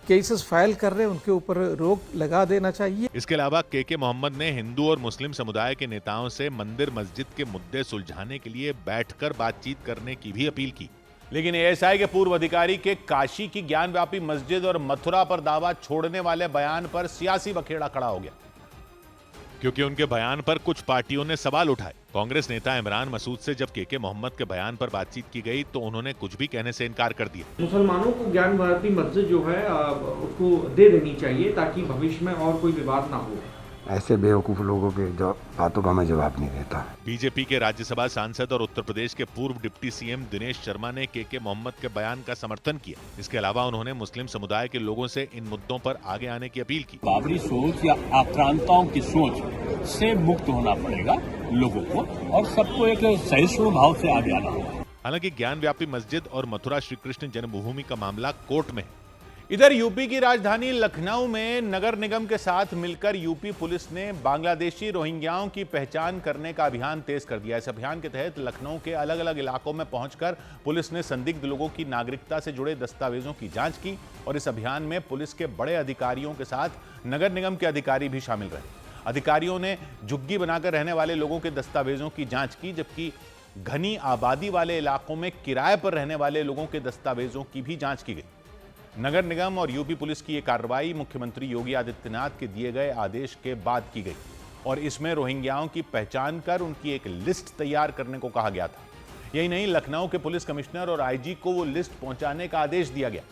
केसेस फाइल कर रहे हैं उनके ऊपर रोक लगा देना चाहिए। इसके अलावा के मोहम्मद ने हिंदू और मुस्लिम समुदाय के नेताओं से मंदिर मस्जिद के मुद्दे सुलझाने के लिए बैठकर बातचीत करने की भी अपील की। लेकिन एएसआई के पूर्व अधिकारी के काशी की ज्ञानव्यापी मस्जिद और मथुरा पर दावा छोड़ने वाले बयान पर सियासी बखेड़ा खड़ा हो गया क्योंकि उनके बयान पर कुछ पार्टियों ने सवाल उठाए। कांग्रेस नेता इमरान मसूद से जब के मोहम्मद के बयान पर बातचीत की गई तो उन्होंने कुछ भी कहने से इनकार कर दिया। मुसलमानों को ज्ञानवापी मस्जिद जो है उसको दे देनी चाहिए ताकि भविष्य में और कोई विवाद ना हो। ऐसे बेवकूफ़ लोगों के जो बातों का मैं जवाब नहीं देता। बीजेपी के राज्यसभा सांसद और उत्तर प्रदेश के पूर्व डिप्टी सीएम दिनेश शर्मा ने के मोहम्मद के बयान का समर्थन किया। इसके अलावा उन्होंने मुस्लिम समुदाय के लोगों से इन मुद्दों पर आगे आने की अपील की। बाबरी सोच या आक्रांताओं की सोच से मुक्त होना पड़ेगा लोगों को, और सबको एक सहिष्णु भाव से आगे आना होगा। हालांकि ज्ञान व्यापी मस्जिद और मथुरा श्री कृष्ण जन्मभूमि का मामला कोर्ट में है। इधर यूपी की राजधानी लखनऊ में नगर निगम के साथ मिलकर यूपी पुलिस ने बांग्लादेशी रोहिंग्याओं की पहचान करने का अभियान तेज कर दिया। इस अभियान के तहत लखनऊ के अलग अलग इलाकों में पहुंचकर पुलिस ने संदिग्ध लोगों की नागरिकता से जुड़े दस्तावेजों की जांच की और इस अभियान में पुलिस के बड़े अधिकारियों के साथ नगर निगम के अधिकारी भी शामिल रहे। अधिकारियों ने झुग्गी बनाकर रहने वाले लोगों के दस्तावेजों की जांच की, जबकि घनी आबादी वाले इलाकों में किराए पर रहने वाले लोगों के दस्तावेजों की भी जांच की गई। नगर निगम और यूपी पुलिस की यह कार्रवाई मुख्यमंत्री योगी आदित्यनाथ के दिए गए आदेश के बाद की गई और इसमें रोहिंग्याओं की पहचान कर उनकी एक लिस्ट तैयार करने को कहा गया था। यही नहीं, लखनऊ के पुलिस कमिश्नर और आईजी को वो लिस्ट पहुंचाने का आदेश दिया गया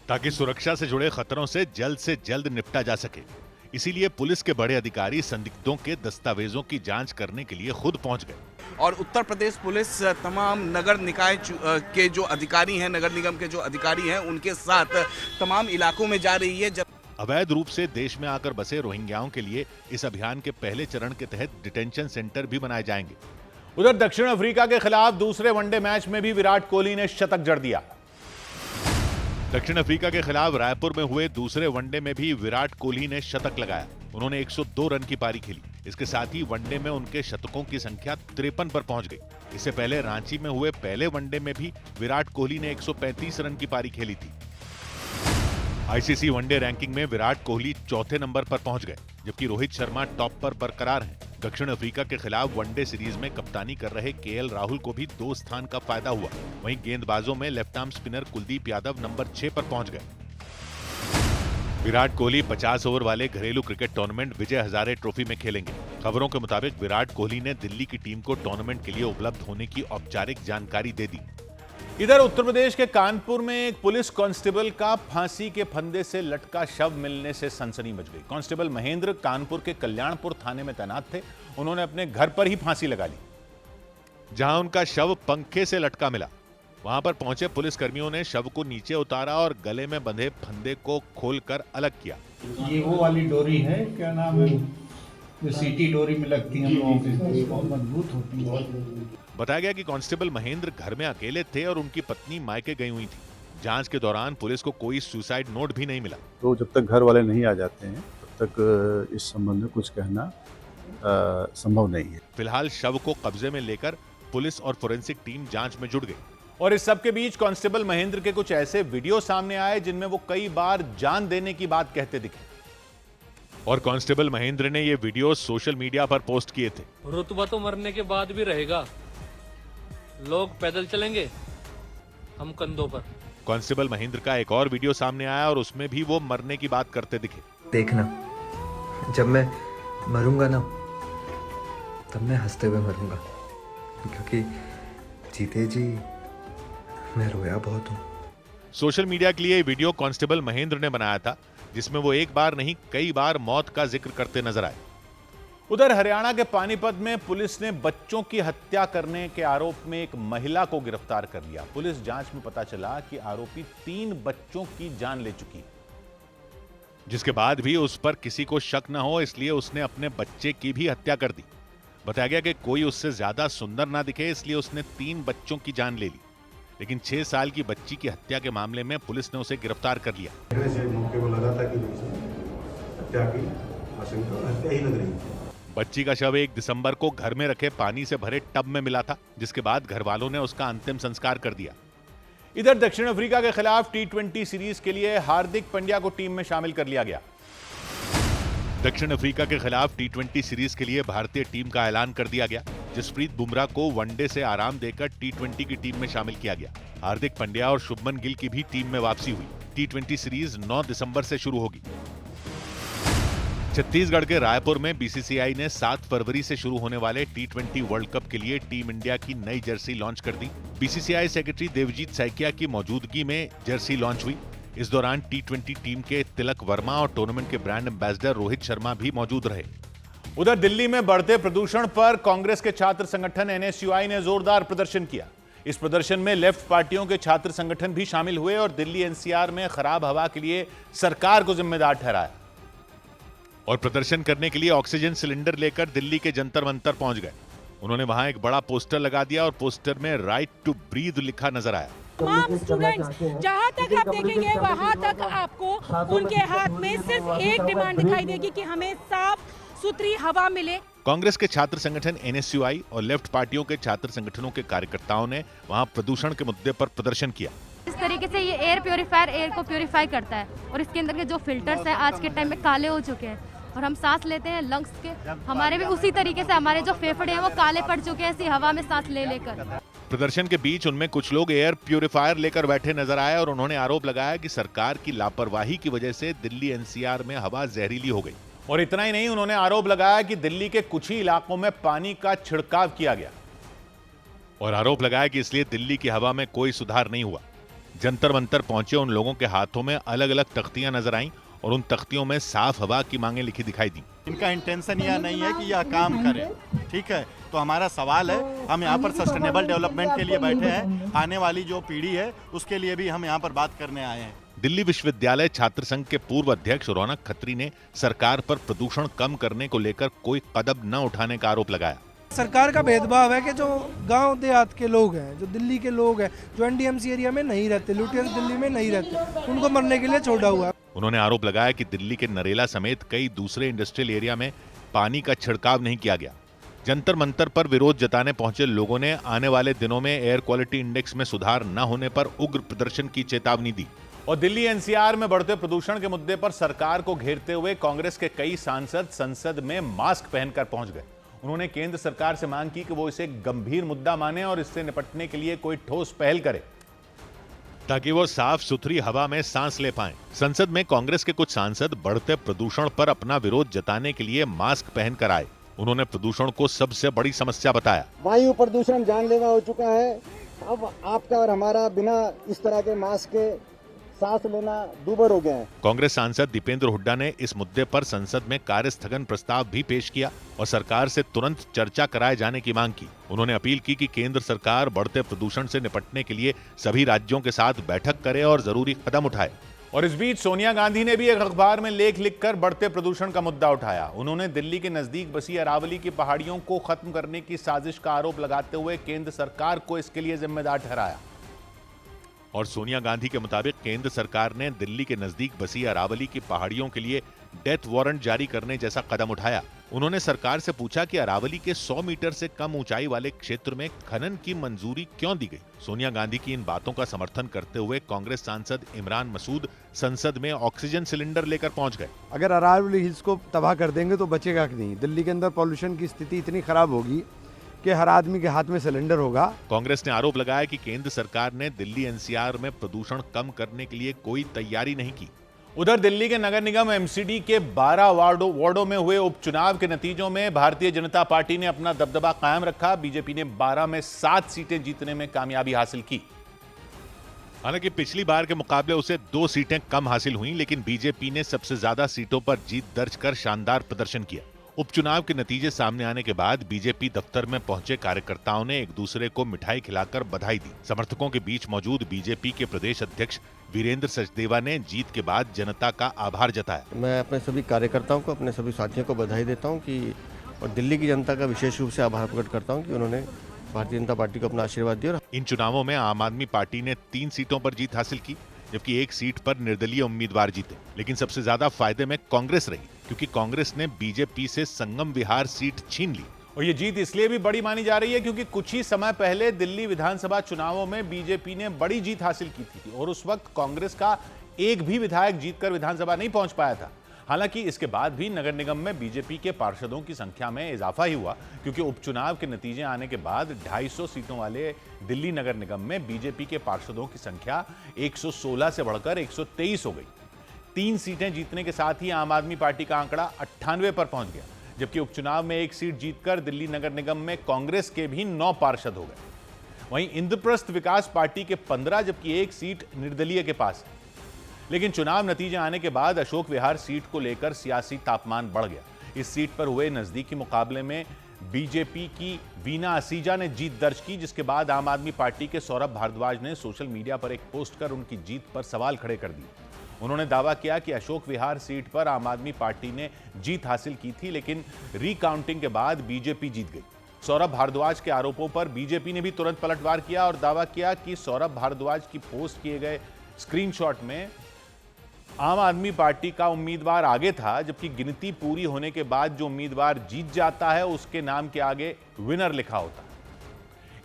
ताकि सुरक्षा से जुड़े खतरों से जल्द निपटा जा सके। इसीलिए पुलिस के बड़े अधिकारी संदिग्धों के दस्तावेजों की जांच करने के लिए खुद पहुंच गए। और उत्तर प्रदेश पुलिस तमाम नगर निकाय के जो अधिकारी हैं, नगर निगम के जो अधिकारी हैं, उनके साथ तमाम इलाकों में जा रही है। अवैध रूप से देश में आकर बसे रोहिंग्याओं के लिए इस अभियान के पहले चरण के तहत डिटेंशन सेंटर भी बनाए जाएंगे। उधर दक्षिण अफ्रीका के खिलाफ दूसरे वनडे मैच में भी विराट कोहली ने शतक जड़ दिया। दक्षिण अफ्रीका के खिलाफ रायपुर में हुए दूसरे वनडे में भी विराट कोहली ने शतक लगाया। उन्होंने 102 रन की पारी खेली। इसके साथ ही वनडे में उनके शतकों की संख्या 53 पर पहुंच गई। इससे पहले रांची में हुए पहले वनडे में भी विराट कोहली ने 135 रन की पारी खेली थी। आईसीसी वनडे रैंकिंग में विराट कोहली चौथे नंबर पर पहुंच गए, जबकि रोहित शर्मा टॉप पर बरकरार हैं। दक्षिण अफ्रीका के खिलाफ वनडे सीरीज में कप्तानी कर रहे केएल राहुल को भी 2 स्थान का फायदा हुआ। वहीं गेंदबाजों में left arm spinner Kuldeep Yadav number 6 पर पहुंच गए। विराट कोहली 50 ओवर वाले घरेलू cricket tournament Vijay Hazare trophy में खेलेंगे। खबरों के मुताबिक विराट कोहली ने दिल्ली की टीम को टूर्नामेंट के लिए उपलब्ध होने की औपचारिक जानकारी दे दी। इधर उत्तर प्रदेश के कानपुर में एक पुलिस कांस्टेबल का फांसी के फंदे से लटका शव मिलने से सनसनी मच गई। कांस्टेबल महेंद्र कानपुर के कल्याणपुर थाने में तैनात थे। उन्होंने अपने घर पर ही फांसी लगा ली, जहां उनका शव पंखे से लटका मिला। वहां पर पहुंचे पुलिस कर्मियों ने शव को नीचे उतारा और गले में बंधे फंदे को खोलकर अलग किया। ये वो वाली डोरी है, क्या नाम है, जो सीटी डोरी में लगती है, बहुत मजबूत होती है। बताया गया कि कांस्टेबल महेंद्र घर में अकेले थे और उनकी पत्नी मायके गई हुई थी। जांच के दौरान पुलिस को कोई सुसाइड नोट भी नहीं मिला। तो जब तक घर वाले नहीं आ जाते हैं तब तक इस संबंध में कुछ कहना संभव नहीं है। फिलहाल शव को कब्जे में लेकर पुलिस और फोरेंसिक टीम जांच में जुट गई। और इस सब के बीच कांस्टेबल महेंद्र के कुछ ऐसे वीडियो सामने आए जिनमें वो कई बार जान देने की बात कहते दिखे। और कांस्टेबल महेंद्र ने ये वीडियो सोशल मीडिया पर पोस्ट किए थे। रुतबा तो मरने के बाद भी रहेगा, लोग पैदल चलेंगे, हम कंधों पर। कांस्टेबल महेंद्र का एक और वीडियो सामने आया और उसमें भी वो मरने की बात करते दिखे। देखना, जब मैं मरूंगा ना, तब मैं हंसते हुए मरूंगा, क्योंकि जीते जी मैं रोया बहुत हूँ। सोशल मीडिया के लिए वीडियो कांस्टेबल महेंद्र ने बनाया था, जिसमें वो एक बार नहीं कई बार मौत का जिक्र करते नजर आए। उधर हरियाणा के पानीपत में पुलिस ने बच्चों की हत्या करने के आरोप में एक महिला को गिरफ्तार कर लिया। पुलिस जांच में पता चला कि आरोपी 3 बच्चों की जान ले चुकी है। जिसके बाद भी उस पर किसी को शक न हो, इसलिए उसने अपने बच्चे की भी हत्या कर दी। बताया गया कि कोई उससे ज्यादा सुंदर ना दिखे, इसलिए उसने 3 बच्चों की जान ले ली। लेकिन 6 साल की बच्ची की हत्या के मामले में पुलिस ने उसे गिरफ्तार कर लिया। बच्ची का शव 1 दिसंबर को घर में रखे पानी से भरे टब में मिला था, जिसके बाद घर वालों ने उसका अंतिम संस्कार कर दिया। इधर दक्षिण अफ्रीका के खिलाफ T20 सीरीज के लिए हार्दिक पांड्या को टीम में शामिल कर लिया गया। दक्षिण अफ्रीका के खिलाफ T20 सीरीज के लिए भारतीय टीम का ऐलान कर दिया गया। जसप्रीत बुमराह को वनडे से आराम देकर T20 की टीम में शामिल किया गया। हार्दिक पांड्या और शुभमन गिल की भी टीम में वापसी हुई। T20 सीरीज 9 दिसंबर से शुरू होगी। छत्तीसगढ़ के रायपुर में बीसीसीआई ने 7 फरवरी से शुरू होने वाले T20 वर्ल्ड कप के लिए टीम इंडिया की नई जर्सी लॉन्च कर दी। बीसीसीआई सेक्रेटरी देवजीत सैकिया की मौजूदगी में जर्सी लॉन्च हुई। इस दौरान T20 टीम के तिलक वर्मा और टूर्नामेंट के ब्रांड एम्बेसडर रोहित शर्मा भी मौजूद रहे। उधर दिल्ली में बढ़ते प्रदूषण पर कांग्रेस के छात्र संगठन एनएसयूआई ने जोरदार प्रदर्शन किया। इस प्रदर्शन में लेफ्ट पार्टियों के छात्र संगठन भी शामिल हुए और दिल्ली एनसीआर में खराब हवा के लिए सरकार को जिम्मेदार ठहराया और प्रदर्शन करने के लिए ऑक्सीजन सिलेंडर लेकर दिल्ली के जंतर मंतर पहुंच गए। उन्होंने वहां एक बड़ा पोस्टर लगा दिया और पोस्टर में राइट टू ब्रीथ लिखा नजर आया। तमाम स्टूडेंट्स जहां तक आप देखेंगे वहां तक आपको उनके हाथ में सिर्फ एक डिमांड दिखाई देगी कि हमें साफ सुथरी हवा मिले। कांग्रेस के छात्र संगठन एनएसयूआई और लेफ्ट पार्टियों के छात्र संगठनों के कार्यकर्ताओं ने वहां प्रदूषण के मुद्दे पर प्रदर्शन किया। इस तरीके से ये एयर प्योरीफायर एयर को प्योरीफाई करता है और इसके अंदर के जो फिल्टर्स हैं आज के टाइम में काले हो चुके हैं और हम सांस लेते हैं लंग्स के, हमारे भी उसी तरीके से हमारे जो फेफड़े हैं वो काले पड़ चुके हैं ऐसी हवा में सांस ले लेकर। प्रदर्शन के बीच उनमें कुछ लोग एयर प्यूरिफायर लेकर बैठे नजर आए और उन्होंने आरोप लगाया कि सरकार की लापरवाही की वजह से दिल्ली एनसीआर में हवा जहरीली हो गई। और इतना ही नहीं, उन्होंने आरोप लगाया कि दिल्ली के कुछ ही इलाकों में पानी का छिड़काव किया गया और आरोप लगाया कि इसलिए दिल्ली की हवा में कोई सुधार नहीं हुआ। जंतर मंतर पहुंचे उन लोगों के हाथों में अलग अलग तख्तियां नजर आईं और उन तख्तियों में साफ हवा की मांगें लिखी दिखाई दी। इनका इंटेंशन यह नहीं है कि यह काम करें, ठीक है। तो हमारा सवाल है, हम यहाँ पर सस्टेनेबल डेवलपमेंट के लिए बैठे हैं, आने वाली जो पीढ़ी है उसके लिए भी हम यहाँ पर बात करने आए हैं। दिल्ली विश्वविद्यालय छात्र संघ के पूर्व अध्यक्ष रौनक खत्री ने सरकार पर प्रदूषण कम करने को लेकर कोई कदम न उठाने का आरोप लगाया। सरकार का भेदभाव है कि जो गांव देहात के लोग हैं, जो दिल्ली के लोग हैं, जो एनडीएमसी एरिया में नहीं रहते, लुटियंस दिल्ली में नहीं रहते, उनको मरने के लिए छोड़ा हुआ है। उन्होंने आरोप लगाया कि दिल्ली के नरेला समेत कई दूसरे इंडस्ट्रियल एरिया में पानी का छिड़काव नहीं किया गया। जंतर मंतर पर विरोध जताने पहुंचे लोगों ने आने वाले दिनों में एयर क्वालिटी इंडेक्स में सुधार न होने पर उग्र प्रदर्शन की चेतावनी दी। और दिल्ली एनसीआर में बढ़ते प्रदूषण के मुद्दे पर सरकार को घेरते हुए कांग्रेस के कई सांसद संसद में मास्क पहनकर पहुंच गए। उन्होंने केंद्र सरकार से मांग की कि वो इसे गंभीर मुद्दा माने और इससे निपटने के लिए कोई ठोस पहल करे ताकि वो साफ सुथरी हवा में सांस ले पाएं। संसद में कांग्रेस के कुछ सांसद बढ़ते प्रदूषण पर अपना विरोध जताने के लिए मास्क पहनकर आए। उन्होंने प्रदूषण को सबसे बड़ी समस्या बताया। वायु प्रदूषण जानलेवा हो चुका है। अब आपका और हमारा बिना इस तरह के मास्क के सांस लेना दूभर हो गया है। कांग्रेस सांसद दीपेंद्र हुड्डा ने इस मुद्दे पर संसद में कार्य स्थगन प्रस्ताव भी पेश किया और सरकार से तुरंत चर्चा कराए जाने की मांग की। उन्होंने अपील की कि केंद्र सरकार बढ़ते प्रदूषण से निपटने के लिए सभी राज्यों के साथ बैठक करे और जरूरी कदम उठाए। और इस बीच सोनिया गांधी ने भी एक अखबार में लेख लिखकर बढ़ते प्रदूषण का मुद्दा उठाया। उन्होंने दिल्ली के नजदीक बसी अरावली की पहाड़ियों को खत्म करने की साजिश का आरोप लगाते हुए केंद्र सरकार को इसके लिए जिम्मेदार ठहराया। और सोनिया गांधी के मुताबिक केंद्र सरकार ने दिल्ली के नजदीक बसी अरावली की पहाड़ियों के लिए डेथ वारंट जारी करने जैसा कदम उठाया। उन्होंने सरकार से पूछा कि अरावली के 100 मीटर से कम ऊंचाई वाले क्षेत्र में खनन की मंजूरी क्यों दी गई। सोनिया गांधी की इन बातों का समर्थन करते हुए कांग्रेस सांसद इमरान मसूद संसद में ऑक्सीजन सिलेंडर लेकर पहुंच गए। अगर अरावली हिल्स को तबाह कर देंगे तो बचेगा कि नहीं। दिल्ली के अंदर पॉल्यूशन की स्थिति इतनी खराब होगी कि हर आदमी के हाथ में सिलेंडर होगा। कांग्रेस ने आरोप लगाया कि केंद्र सरकार ने दिल्ली एनसीआर में प्रदूषण कम करने के लिए कोई तैयारी नहीं की। उधर दिल्ली के नगर निगम एमसीडी के 12 वार्डों में हुए उपचुनाव के नतीजों में भारतीय जनता पार्टी ने अपना दबदबा कायम रखा। बीजेपी ने 12 में 7 सीटें जीतने में कामयाबी हासिल की। हालांकि पिछली बार के मुकाबले उसे 2 सीटें कम हासिल हुई, लेकिन बीजेपी ने सबसे ज्यादा सीटों पर जीत दर्ज कर शानदार प्रदर्शन किया। उपचुनाव के नतीजे सामने आने के बाद बीजेपी दफ्तर में पहुंचे कार्यकर्ताओं ने एक दूसरे को मिठाई खिलाकर बधाई दी। समर्थकों के बीच मौजूद बीजेपी के प्रदेश अध्यक्ष वीरेंद्र सचदेवा ने जीत के बाद जनता का आभार जताया। मैं अपने सभी कार्यकर्ताओं को, अपने सभी साथियों को बधाई देता हूं कि और दिल्ली की जनता का विशेष रूप से आभार प्रकट करता हूं कि उन्होंने भारतीय जनता पार्टी को अपना आशीर्वाद दिया। इन चुनावों में आम आदमी पार्टी ने 3 सीटों पर जीत हासिल की, जबकि 1 सीट पर निर्दलीय उम्मीदवार जीते। लेकिन सबसे ज्यादा फायदे में कांग्रेस रही, क्योंकि कांग्रेस ने बीजेपी से संगम विहार सीट छीन ली। और ये जीत इसलिए भी बड़ी मानी जा रही है क्योंकि कुछ ही समय पहले दिल्ली विधानसभा चुनावों में बीजेपी ने बड़ी जीत हासिल की थी और उस वक्त कांग्रेस का एक भी विधायक जीतकर विधानसभा नहीं पहुंच पाया था। हालांकि इसके बाद भी नगर निगम में बीजेपी के पार्षदों की संख्या में इजाफा ही हुआ, क्योंकि उपचुनाव के नतीजे आने के बाद 250 सीटों वाले दिल्ली नगर निगम में बीजेपी के पार्षदों की संख्या 116 से बढ़कर 123 हो गई। 3 सीटें जीतने के साथ ही आम आदमी पार्टी का आंकड़ा 98 पर पहुंच गया, जबकि उपचुनाव में 1 सीट जीतकर दिल्ली नगर निगम में कांग्रेस के भी 9 पार्षद हो गए। वहीं इंद्रप्रस्थ विकास पार्टी के 15, जबकि 1 सीट निर्दलीय के पास है। लेकिन चुनाव नतीजे आने के बाद अशोक विहार सीट को लेकर सियासी तापमान बढ़ गया। इस सीट पर हुए नजदीकी मुकाबले में बीजेपी की वीना असीजा ने जीत दर्ज की, जिसके बाद आम आदमी पार्टी के सौरभ भारद्वाज ने सोशल मीडिया पर एक पोस्ट कर उनकी जीत पर सवाल खड़े कर दिए। उन्होंने दावा किया कि अशोक विहार सीट पर आम आदमी पार्टी ने जीत हासिल की थी, लेकिन रिकाउंटिंग के बाद बीजेपी जीत गई। सौरभ भारद्वाज के आरोपों पर बीजेपी ने भी तुरंत पलटवार किया और दावा किया कि सौरभ भारद्वाज की पोस्ट किए गए स्क्रीनशॉट में आम आदमी पार्टी का उम्मीदवार आगे था, जबकि गिनती पूरी होने के बाद जो उम्मीदवार जीत जाता है उसके नाम के आगे विनर लिखा होता है।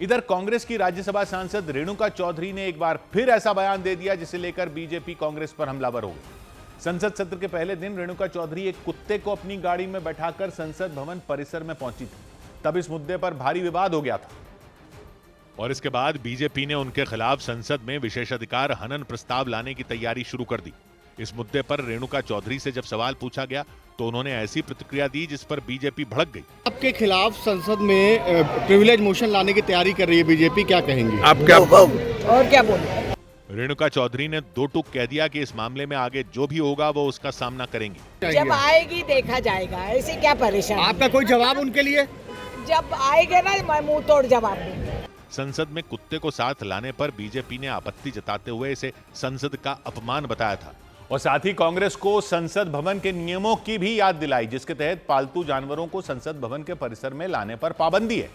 इधर कांग्रेस की राज्यसभा सांसद रेणुका चौधरी ने एक बार फिर ऐसा बयान दे दिया जिसे लेकर बीजेपी कांग्रेस पर हमलावर हो गई। संसद सत्र के पहले दिन रेणुका चौधरी एक कुत्ते को अपनी गाड़ी में बैठाकर संसद भवन परिसर में पहुंची थी, तब इस मुद्दे पर भारी विवाद हो गया था और इसके बाद बीजेपी ने उनके खिलाफ संसद में विशेषाधिकार हनन प्रस्ताव लाने की तैयारी शुरू कर दी। इस मुद्दे पर रेणुका चौधरी से जब सवाल पूछा गया तो उन्होंने ऐसी प्रतिक्रिया दी जिस पर बीजेपी भड़क गई। आपके खिलाफ संसद में प्रिविलेज मोशन लाने की तैयारी कर रही है बीजेपी, क्या कहेंगे आप? क्या और क्या बोले? रेणुका चौधरी ने दो टूक कह दिया कि इस मामले में आगे जो भी होगा वो उसका सामना करेंगी। जब आएगी देखा जाएगा, ऐसे क्या परेशान? आपका कोई जवाब उनके लिए? जब आएगा ना मैं मुंह तोड़ जवाब दूंगी। संसद में कुत्ते को साथ लाने पर बीजेपी ने आपत्ति जताते हुए इसे संसद का अपमान बताया था और साथ ही कांग्रेस को संसद भवन के नियमों की भी याद दिलाई, जिसके तहत पालतू जानवरों को संसद भवन के परिसर में लाने पर पाबंदी है।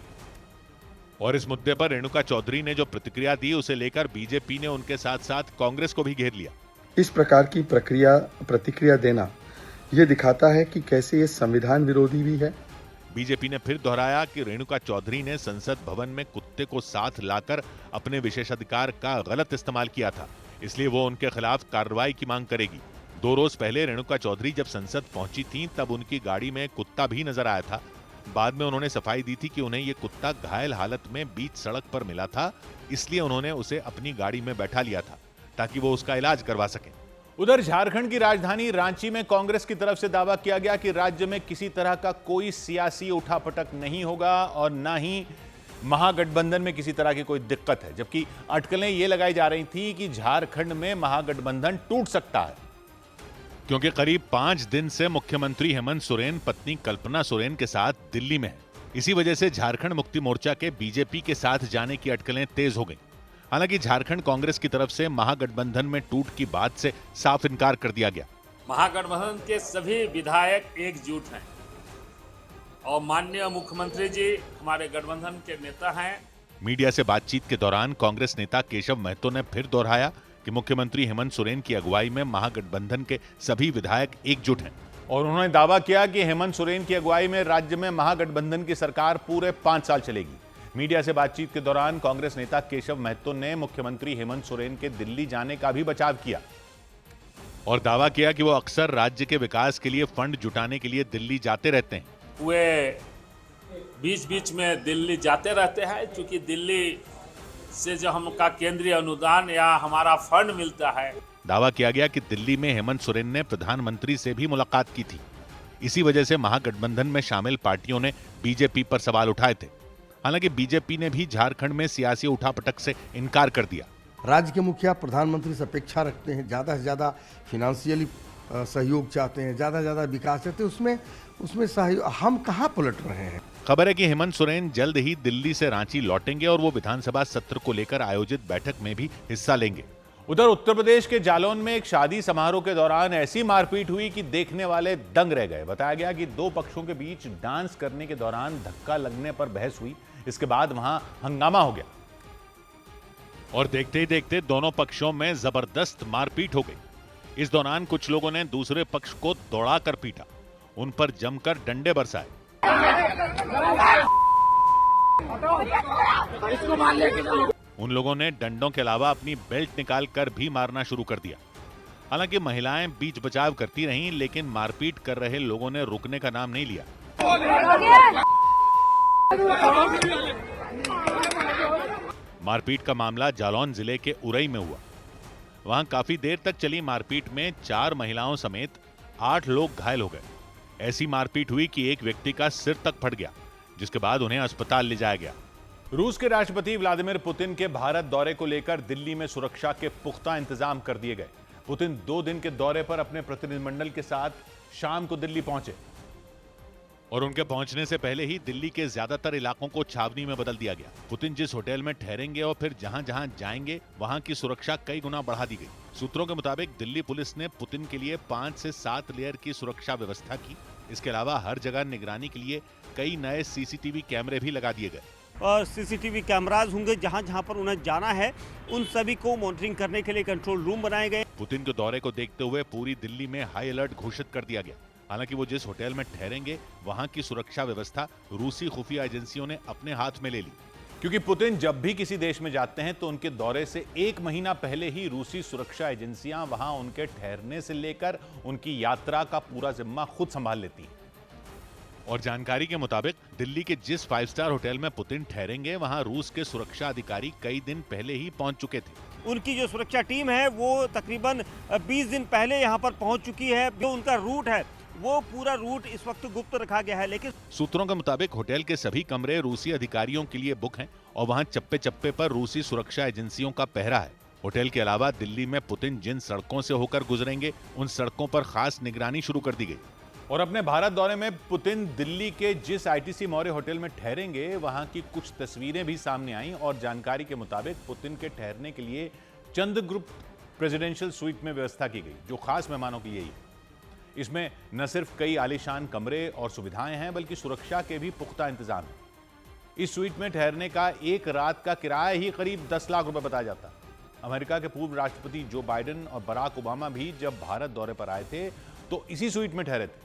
और इस मुद्दे पर रेणुका चौधरी ने जो प्रतिक्रिया दी उसे लेकर बीजेपी ने उनके साथ साथ कांग्रेस को भी घेर लिया। इस प्रकार की प्रतिक्रिया देना यह दिखाता है कि कैसे ये संविधान विरोधी भी है। बीजेपी ने फिर दोहराया कि रेणुका चौधरी ने संसद भवन में कुत्ते को साथ लाकर अपने विशेषाधिकार का गलत इस्तेमाल किया था, इसलिए वो उनके खिलाफ कार्रवाई की मांग करेगी। 2 रोज पहले रेणुका चौधरी जब संसद पहुंची थीं, तब उनकी गाड़ी में कुत्ता भी नजर आया था। बाद में उन्होंने सफाई दी थी कि उन्हें ये कुत्ता घायल हालत में बीच सड़क पर मिला था, इसलिए उन्होंने उसे अपनी गाड़ी में बैठा लिया था ताकि वो उसका इलाज करवा सकें। उधर झारखंड की राजधानी रांची में कांग्रेस की तरफ से दावा किया गया कि राज्य में किसी तरह का कोई सियासी उठापटक नहीं होगा और न ही महागठबंधन में किसी तरह की कोई दिक्कत है, जबकि अटकलें ये लगाई जा रही थी कि झारखंड में महागठबंधन टूट सकता है, क्योंकि करीब 5 दिन से मुख्यमंत्री हेमंत सोरेन पत्नी कल्पना सोरेन के साथ दिल्ली में है। इसी वजह से झारखंड मुक्ति मोर्चा के बीजेपी के साथ जाने की अटकलें तेज हो गई। हालांकि झारखंड कांग्रेस की तरफ से महागठबंधन में टूट की बात से साफ इनकार कर दिया गया। महागठबंधन के सभी विधायक एकजुट हैं और माननीय मुख्यमंत्री जी हमारे गठबंधन के नेता हैं। मीडिया से बातचीत के दौरान कांग्रेस नेता केशव महतो ने फिर दोहराया कि मुख्यमंत्री हेमंत सोरेन की अगुवाई में महागठबंधन के सभी विधायक एकजुट हैं और उन्होंने दावा किया कि हेमंत सोरेन की अगुवाई में राज्य में महागठबंधन की सरकार पूरे 5 साल चलेगी। मीडिया से बातचीत के दौरान कांग्रेस नेता केशव महतो ने मुख्यमंत्री हेमंत सोरेन के दिल्ली जाने का भी बचाव किया और दावा किया कि वो अक्सर राज्य के विकास के लिए फंड जुटाने के लिए दिल्ली जाते रहते हैं। वे बीच बीच में दिल्ली जाते रहते हैं, क्योंकि दिल्ली से जो हमका केंद्रीय अनुदान या हमारा फंड मिलता है। दावा किया गया कि दिल्ली में हेमंत सोरेन ने प्रधानमंत्री से भी मुलाकात की थी। इसी वजह से महागठबंधन में शामिल पार्टियों ने बीजेपी पर सवाल उठाए थे। हालांकि बीजेपी ने भी झारखंड में सियासी उठापटक से इनकार कर दिया। राज्य के मुखिया प्रधानमंत्री से अपेक्षा रखते हैं, ज़्यादा से ज़्यादा फिनेंशियली सहयोग चाहते हैं, ज़्यादा से ज़्यादा विकास चाहते हैं, उसमें सहयोग हम कहाँ पलट रहे हैं। खबर है कि हेमंत सोरेन जल्द ही दिल्ली से रांची लौटेंगे और वो विधानसभा सत्र को लेकर आयोजित बैठक में भी हिस्सा लेंगे। उधर उत्तर प्रदेश के जालौन में एक शादी समारोह के दौरान ऐसी मारपीट हुई कि देखने वाले दंग रह गए। बताया गया कि 2 पक्षों के बीच डांस करने के दौरान धक्का लगने पर बहस हुई। इसके बाद वहां हंगामा हो गया और देखते ही देखते दोनों पक्षों में जबरदस्त मारपीट हो गई। इस दौरान कुछ लोगों ने दूसरे पक्ष को दौड़ाकर पीटा, उन पर जमकर डंडे बरसाए। उन लोगों ने डंडों के अलावा अपनी बेल्ट निकालकर भी मारना शुरू कर दिया। हालांकि महिलाएं बीच बचाव करती रहीं, लेकिन मारपीट कर रहे लोगों ने रुकने का नाम नहीं लिया। मारपीट का मामला जालौन जिले के उरई में हुआ। वहां काफी देर तक चली मारपीट में 4 महिलाओं समेत 8 लोग घायल हो गए। ऐसी मारपीट हुई कि एक व्यक्ति का सिर तक फट गया, जिसके बाद उन्हें अस्पताल ले जाया गया। रूस के राष्ट्रपति व्लादिमीर पुतिन के भारत दौरे को लेकर दिल्ली में सुरक्षा के पुख्ता इंतजाम कर दिए गए। पुतिन 2 दिन के दौरे पर अपने प्रतिनिधिमंडल के साथ शाम को दिल्ली पहुंचे। और उनके पहुंचने से पहले ही दिल्ली के ज्यादातर इलाकों को छावनी में बदल दिया गया। पुतिन जिस होटल में ठहरेंगे और फिर जहां जहां जाएंगे वहां की सुरक्षा कई गुना बढ़ा दी गई। सूत्रों के मुताबिक दिल्ली पुलिस ने पुतिन के लिए 5 से 7 लेयर की सुरक्षा व्यवस्था की। इसके अलावा हर जगह निगरानी के लिए कई नए सीसीटीवी कैमरे भी लगा दिए गए। और सीसीटीवी कैमराज होंगे, जहां जहां पर उन्हें जाना है उन सभी को मॉनिटरिंग करने के लिए कंट्रोल रूम बनाए गए। पुतिन के दौरे को देखते हुए पूरी दिल्ली में हाई अलर्ट घोषित कर दिया गया। हालांकि वो जिस होटल में ठहरेंगे वहां की सुरक्षा व्यवस्था रूसी खुफिया एजेंसियों ने अपने हाथ में ले ली, क्योंकि पुतिन जब भी किसी देश में जाते हैं तो उनके दौरे से 1 महीना पहले ही रूसी सुरक्षा एजेंसियां वहां उनके ठहरने से लेकर उनकी यात्रा का पूरा जिम्मा खुद संभाल लेती हैं। और जानकारी के मुताबिक दिल्ली के जिस 5 स्टार होटल में पुतिन ठहरेंगे वहां रूस के सुरक्षा अधिकारी कई दिन पहले ही पहुंच चुके थे। उनकी जो सुरक्षा टीम है वो तकरीबन 20 दिन पहले यहां पर पहुंच चुकी है। जो उनका रूट है वो पूरा रूट इस वक्त गुप्त रखा गया है, लेकिन सूत्रों के मुताबिक होटल के सभी कमरे रूसी अधिकारियों के लिए बुक हैं और वहां चप्पे चप्पे पर रूसी सुरक्षा एजेंसियों का पहरा है। होटल के अलावा दिल्ली में पुतिन जिन सड़कों से होकर गुजरेंगे उन सड़कों पर खास निगरानी शुरू कर दी गई। और अपने भारत दौरे में पुतिन दिल्ली के जिस आईटीसी मौर्य होटल में ठहरेंगे वहां की कुछ तस्वीरें भी सामने आईं और जानकारी के मुताबिक पुतिन के ठहरने के लिए चंद्रगुप्त प्रेसिडेंशियल स्वीट में व्यवस्था की गई, जो खास मेहमानों के लिए ही। इसमें न सिर्फ कई आलीशान कमरे और सुविधाएं हैं बल्कि सुरक्षा के भी पुख्ता इंतजाम है। इस स्वीट में ठहरने का एक रात का किराया ही करीब 10 लाख रुपए बताया जाता है। अमेरिका के पूर्व राष्ट्रपति जो बाइडेन और बराक ओबामा भी जब भारत दौरे पर आए थे तो इसी स्वीट में ठहरे थे।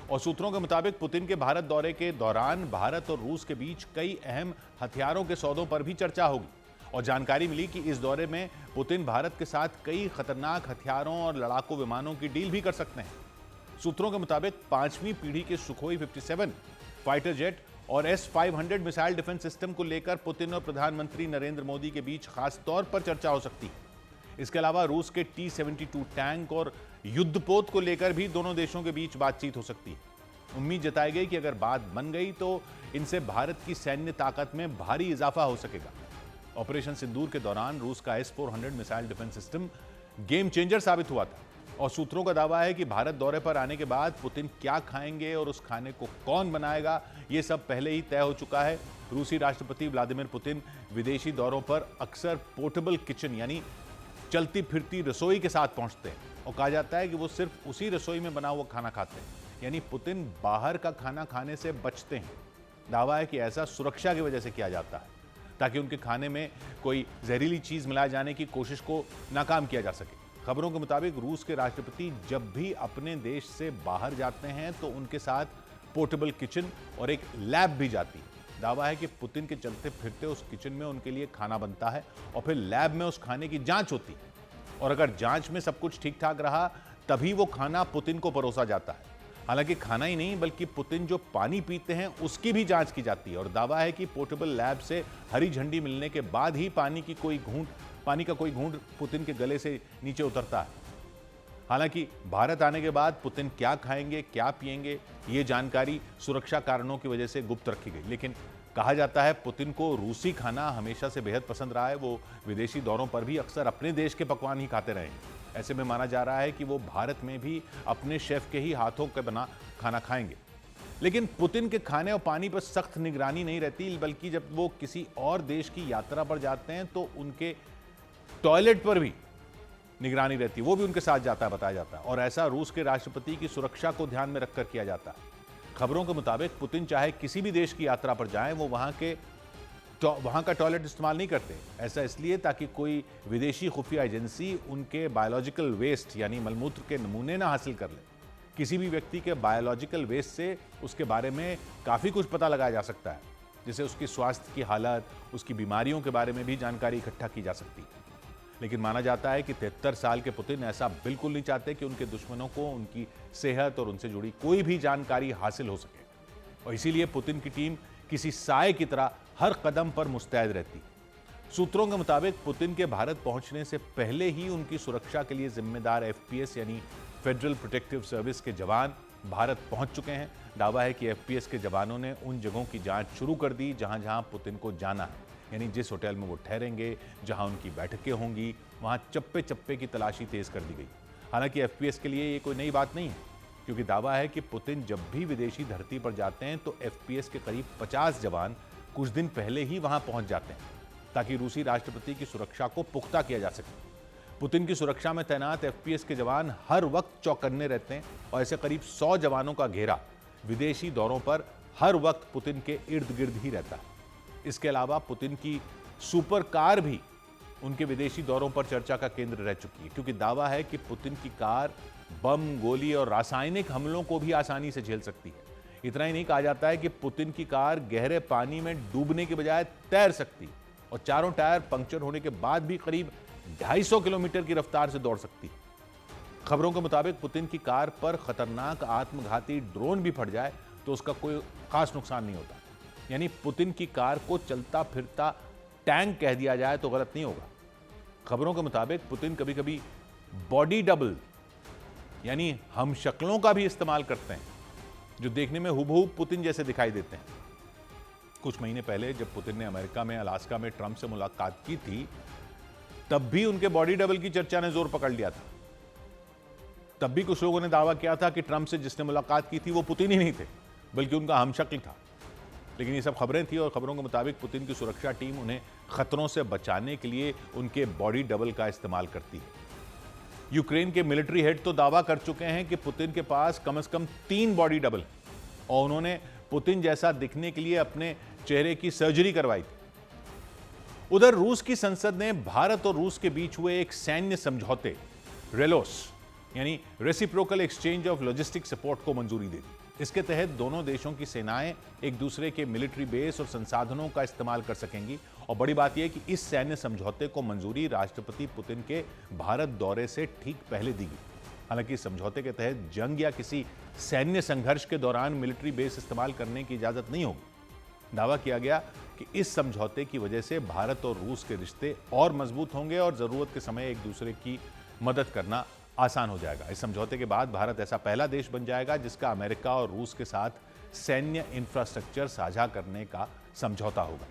और सूत्रों के मुताबिक पुतिन के भारत दौरे के दौरान भारत और रूस के बीच कई अहम हथियारों के सौदों पर भी चर्चा होगी। और जानकारी मिली कि इस दौरे में पुतिन भारत के साथ कई खतरनाक हथियारों और लड़ाकू विमानों की डील भी कर सकते हैं। सूत्रों के मुताबिक 5वीं पीढ़ी के सुखोई 57 फाइटर जेट और S-500 मिसाइल डिफेंस सिस्टम को लेकर पुतिन और प्रधानमंत्री नरेंद्र मोदी के बीच खास तौर पर चर्चा हो सकती है। इसके अलावा रूस के T-72 टैंक और युद्धपोत को लेकर भी दोनों देशों के बीच बातचीत हो सकती है। उम्मीद जताई गई कि अगर बात बन गई तो इनसे भारत की सैन्य ताकत में भारी इजाफा हो सकेगा। ऑपरेशन सिंदूर के दौरान रूस का S-400 missile defence system game changer साबित हुआ था। और सूत्रों का दावा है कि भारत दौरे पर आने के बाद पुतिन क्या खाएंगे और उस खाने को कौन बनाएगा, ये सब पहले ही तय हो चुका है। रूसी राष्ट्रपति व्लादिमीर पुतिन विदेशी दौरों पर अक्सर पोर्टेबल किचन यानी चलती फिरती रसोई के साथ पहुंचते हैं और कहा जाता है कि वो सिर्फ उसी रसोई में बना हुआ खाना खाते हैं, यानी पुतिन बाहर का खाना खाने से बचते हैं। दावा है कि ऐसा सुरक्षा की वजह से किया जाता है ताकि उनके खाने में कोई जहरीली चीज मिलाए जाने की कोशिश को नाकाम किया जा सके। खबरों के मुताबिक रूस के राष्ट्रपति जब भी अपने देश से बाहर जाते हैं तो उनके साथ पोर्टेबल किचन और एक लैब भी जाती है। दावा है कि पुतिन के चलते फिरते उस किचन में उनके लिए खाना बनता है और फिर लैब में उस खाने की जांच होती है और अगर जांच में सब कुछ ठीक ठाक रहा तभी वो खाना पुतिन को परोसा जाता है। हालांकि खाना ही नहीं बल्कि पुतिन जो पानी पीते हैं उसकी भी जांच की जाती है और दावा है कि पोर्टेबल लैब से हरी झंडी मिलने के बाद ही पानी का कोई घूंट पुतिन के गले से नीचे उतरता है। हालांकि भारत आने के बाद पुतिन क्या खाएंगे क्या पिएंगे ये जानकारी सुरक्षा कारणों की वजह से गुप्त रखी गई, लेकिन कहा जाता है पुतिन को रूसी खाना हमेशा से बेहद पसंद रहा है। वो विदेशी दौरों पर भी अक्सर अपने देश के पकवान ही खाते रहे हैं। ऐसे में माना जा रहा है कि वो भारत में भी अपने शेफ के ही हाथों का बना खाना खाएंगे। लेकिन पुतिन के खाने और पानी पर सख्त निगरानी नहीं रहती, बल्कि जब वो किसी और देश की यात्रा पर जाते हैं तो उनके टॉयलेट पर भी निगरानी रहती है, वो भी उनके साथ जाता है बताया जाता है। और ऐसा रूस के राष्ट्रपति की सुरक्षा को ध्यान में रखकर किया जाता है। खबरों के मुताबिक पुतिन चाहे किसी भी देश की यात्रा पर जाएं, वो वहां का टॉयलेट इस्तेमाल नहीं करते। ऐसा इसलिए ताकि कोई विदेशी खुफिया एजेंसी उनके बायोलॉजिकल वेस्ट यानी मलमूत्र के नमूने ना हासिल कर ले। किसी भी व्यक्ति के बायोलॉजिकल वेस्ट से उसके बारे में काफ़ी कुछ पता लगाया जा सकता है, जिससे उसकी स्वास्थ्य की हालत, उसकी बीमारियों के बारे में भी जानकारी इकट्ठा की जा सकती है। लेकिन माना जाता है कि 73 साल के पुतिन ऐसा बिल्कुल नहीं चाहते कि उनके दुश्मनों को उनकी सेहत और उनसे जुड़ी कोई भी जानकारी हासिल हो सके और इसीलिए पुतिन की टीम किसी साए की तरह हर कदम पर मुस्तैद रहती। सूत्रों के मुताबिक पुतिन के भारत पहुंचने से पहले ही उनकी सुरक्षा के लिए जिम्मेदार FPS यानी फेडरल प्रोटेक्टिव सर्विस के जवान भारत पहुंच चुके हैं। दावा है कि FPS के जवानों ने उन जगहों की जांच शुरू कर दी जहां जहां पुतिन को जाना है, यानी जिस होटल में वो ठहरेंगे, जहां उनकी बैठकें होंगी, वहां चप्पे चप्पे की तलाशी तेज कर दी गई। हालांकि FPS के लिए ये कोई नई बात नहीं है। क्योंकि दावा है कि पुतिन जब भी विदेशी धरती पर जाते हैं तो एफपीएस के करीब 50 जवान कुछ दिन पहले ही वहां पहुंच जाते हैं ताकि रूसी राष्ट्रपति की सुरक्षा को पुख्ता किया जा सके। पुतिन की सुरक्षा में तैनात एफपीएस के जवान हर वक्त चौकन्ने रहते हैं और ऐसे करीब 100 जवानों का घेरा विदेशी दौरों पर हर वक्त पुतिन के इर्द गिर्द ही रहता है। इसके अलावा पुतिन की सुपर कार भी उनके विदेशी दौरों पर चर्चा का केंद्र रह चुकी है, क्योंकि दावा है कि पुतिन की कार बम, गोली और रासायनिक हमलों को भी आसानी से झेल सकती है। इतना ही नहीं, कहा जाता है कि पुतिन की कार गहरे पानी में डूबने के बजाय तैर सकती है और चारों टायर पंक्चर होने के बाद भी करीब 250 किलोमीटर की रफ्तार से दौड़ सकती है। खबरों के मुताबिक पुतिन की कार पर खतरनाक आत्मघाती ड्रोन भी फट जाए तो उसका कोई खास नुकसान नहीं होता। यानी पुतिन की कार को चलता फिरता टैंक कह दिया जाए तो गलत नहीं होगा। खबरों के मुताबिक पुतिन कभी कभी बॉडी डबल यानी हम शक्लों का भी इस्तेमाल करते हैं, जो देखने में हुबहू पुतिन जैसे दिखाई देते हैं। कुछ महीने पहले जब पुतिन ने अमेरिका में अलास्का में ट्रंप से मुलाकात की थी, तब भी उनके बॉडी डबल की चर्चा ने जोर पकड़ लिया था। तब भी कुछ लोगों ने दावा किया था कि ट्रंप से जिसने मुलाकात की थी वो पुतिन ही नहीं थे, बल्कि उनका हमशक्ल था। लेकिन ये सब खबरें थी और खबरों के मुताबिक पुतिन की सुरक्षा टीम उन्हें खतरों से बचाने के लिए उनके बॉडी डबल का इस्तेमाल करती है। यूक्रेन के मिलिट्री हेड तो दावा कर चुके हैं कि पुतिन के पास कम से कम 3 बॉडी डबल और उन्होंने पुतिन जैसा दिखने के लिए अपने चेहरे की सर्जरी करवाई थी। उधर रूस की संसद ने भारत और रूस के बीच हुए एक सैन्य समझौते रेलोस यानी reciprocal exchange of logistic support को मंजूरी दे दी। इसके तहत दोनों देशों की सेनाएं एक दूसरे के मिलिट्री बेस और संसाधनों का इस्तेमाल कर सकेंगी। और बड़ी बात यह कि इस सैन्य समझौते को मंजूरी राष्ट्रपति पुतिन के भारत दौरे से ठीक पहले दी गई। हालांकि इस समझौते के तहत जंग या किसी सैन्य संघर्ष के दौरान मिलिट्री बेस इस्तेमाल करने की इजाजत नहीं होगी। दावा किया गया कि इस समझौते की वजह से भारत और रूस के रिश्ते और मजबूत होंगे और जरूरत के समय एक दूसरे की मदद करना आसान हो जाएगा। इस समझौते के बाद भारत ऐसा पहला देश बन जाएगा जिसका अमेरिका और रूस के साथ सैन्य इंफ्रास्ट्रक्चर साझा करने का समझौता होगा।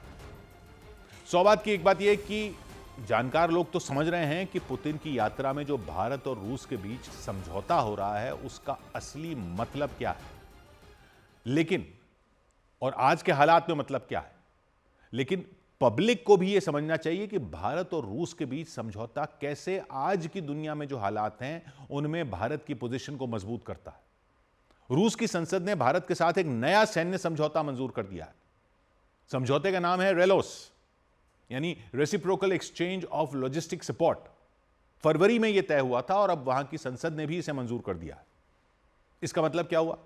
सौभाग्य की एक बात यह कि जानकार लोग तो समझ रहे हैं कि पुतिन की यात्रा में जो भारत और रूस के बीच समझौता हो रहा है उसका असली मतलब क्या है, लेकिन और आज के हालात में मतलब क्या है। लेकिन पब्लिक को भी यह समझना चाहिए कि भारत और रूस के बीच समझौता कैसे आज की दुनिया में जो हालात हैं उनमें भारत की पोजीशन को मजबूत करता है। रूस की संसद ने भारत के साथ एक नया सैन्य समझौता मंजूर कर दिया है। समझौते का नाम है रेलोस यानी reciprocal exchange of logistic support. फरवरी में यह तय हुआ था और अब वहां की संसद ने भी इसे मंजूर कर दिया है। इसका मतलब क्या हुआ?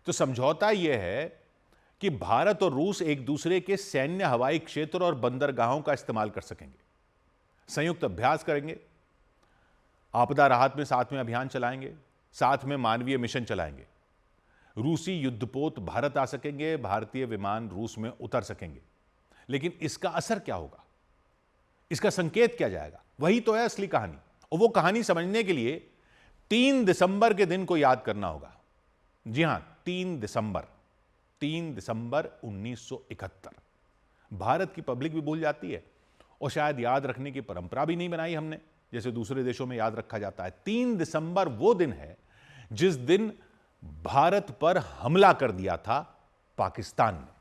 तो समझौता यह है कि भारत और रूस एक दूसरे के सैन्य हवाई क्षेत्र और बंदरगाहों का इस्तेमाल कर सकेंगे, संयुक्त अभ्यास करेंगे, आपदा राहत में साथ में अभियान चलाएंगे, साथ में मानवीय मिशन चलाएंगे। रूसी युद्धपोत भारत आ सकेंगे, भारतीय विमान रूस में उतर सकेंगे। लेकिन इसका असर क्या होगा, इसका संकेत क्या जाएगा, वही तो है असली कहानी। और वो कहानी समझने के लिए 3 दिसंबर के दिन को याद करना होगा। जी हां, 3 दिसंबर 1971। भारत की पब्लिक भी भूल जाती है और शायद याद रखने की परंपरा भी नहीं बनाई हमने, जैसे दूसरे देशों में याद रखा जाता है। 3 दिसंबर वो दिन है जिस दिन भारत पर हमला कर दिया था पाकिस्तान ने,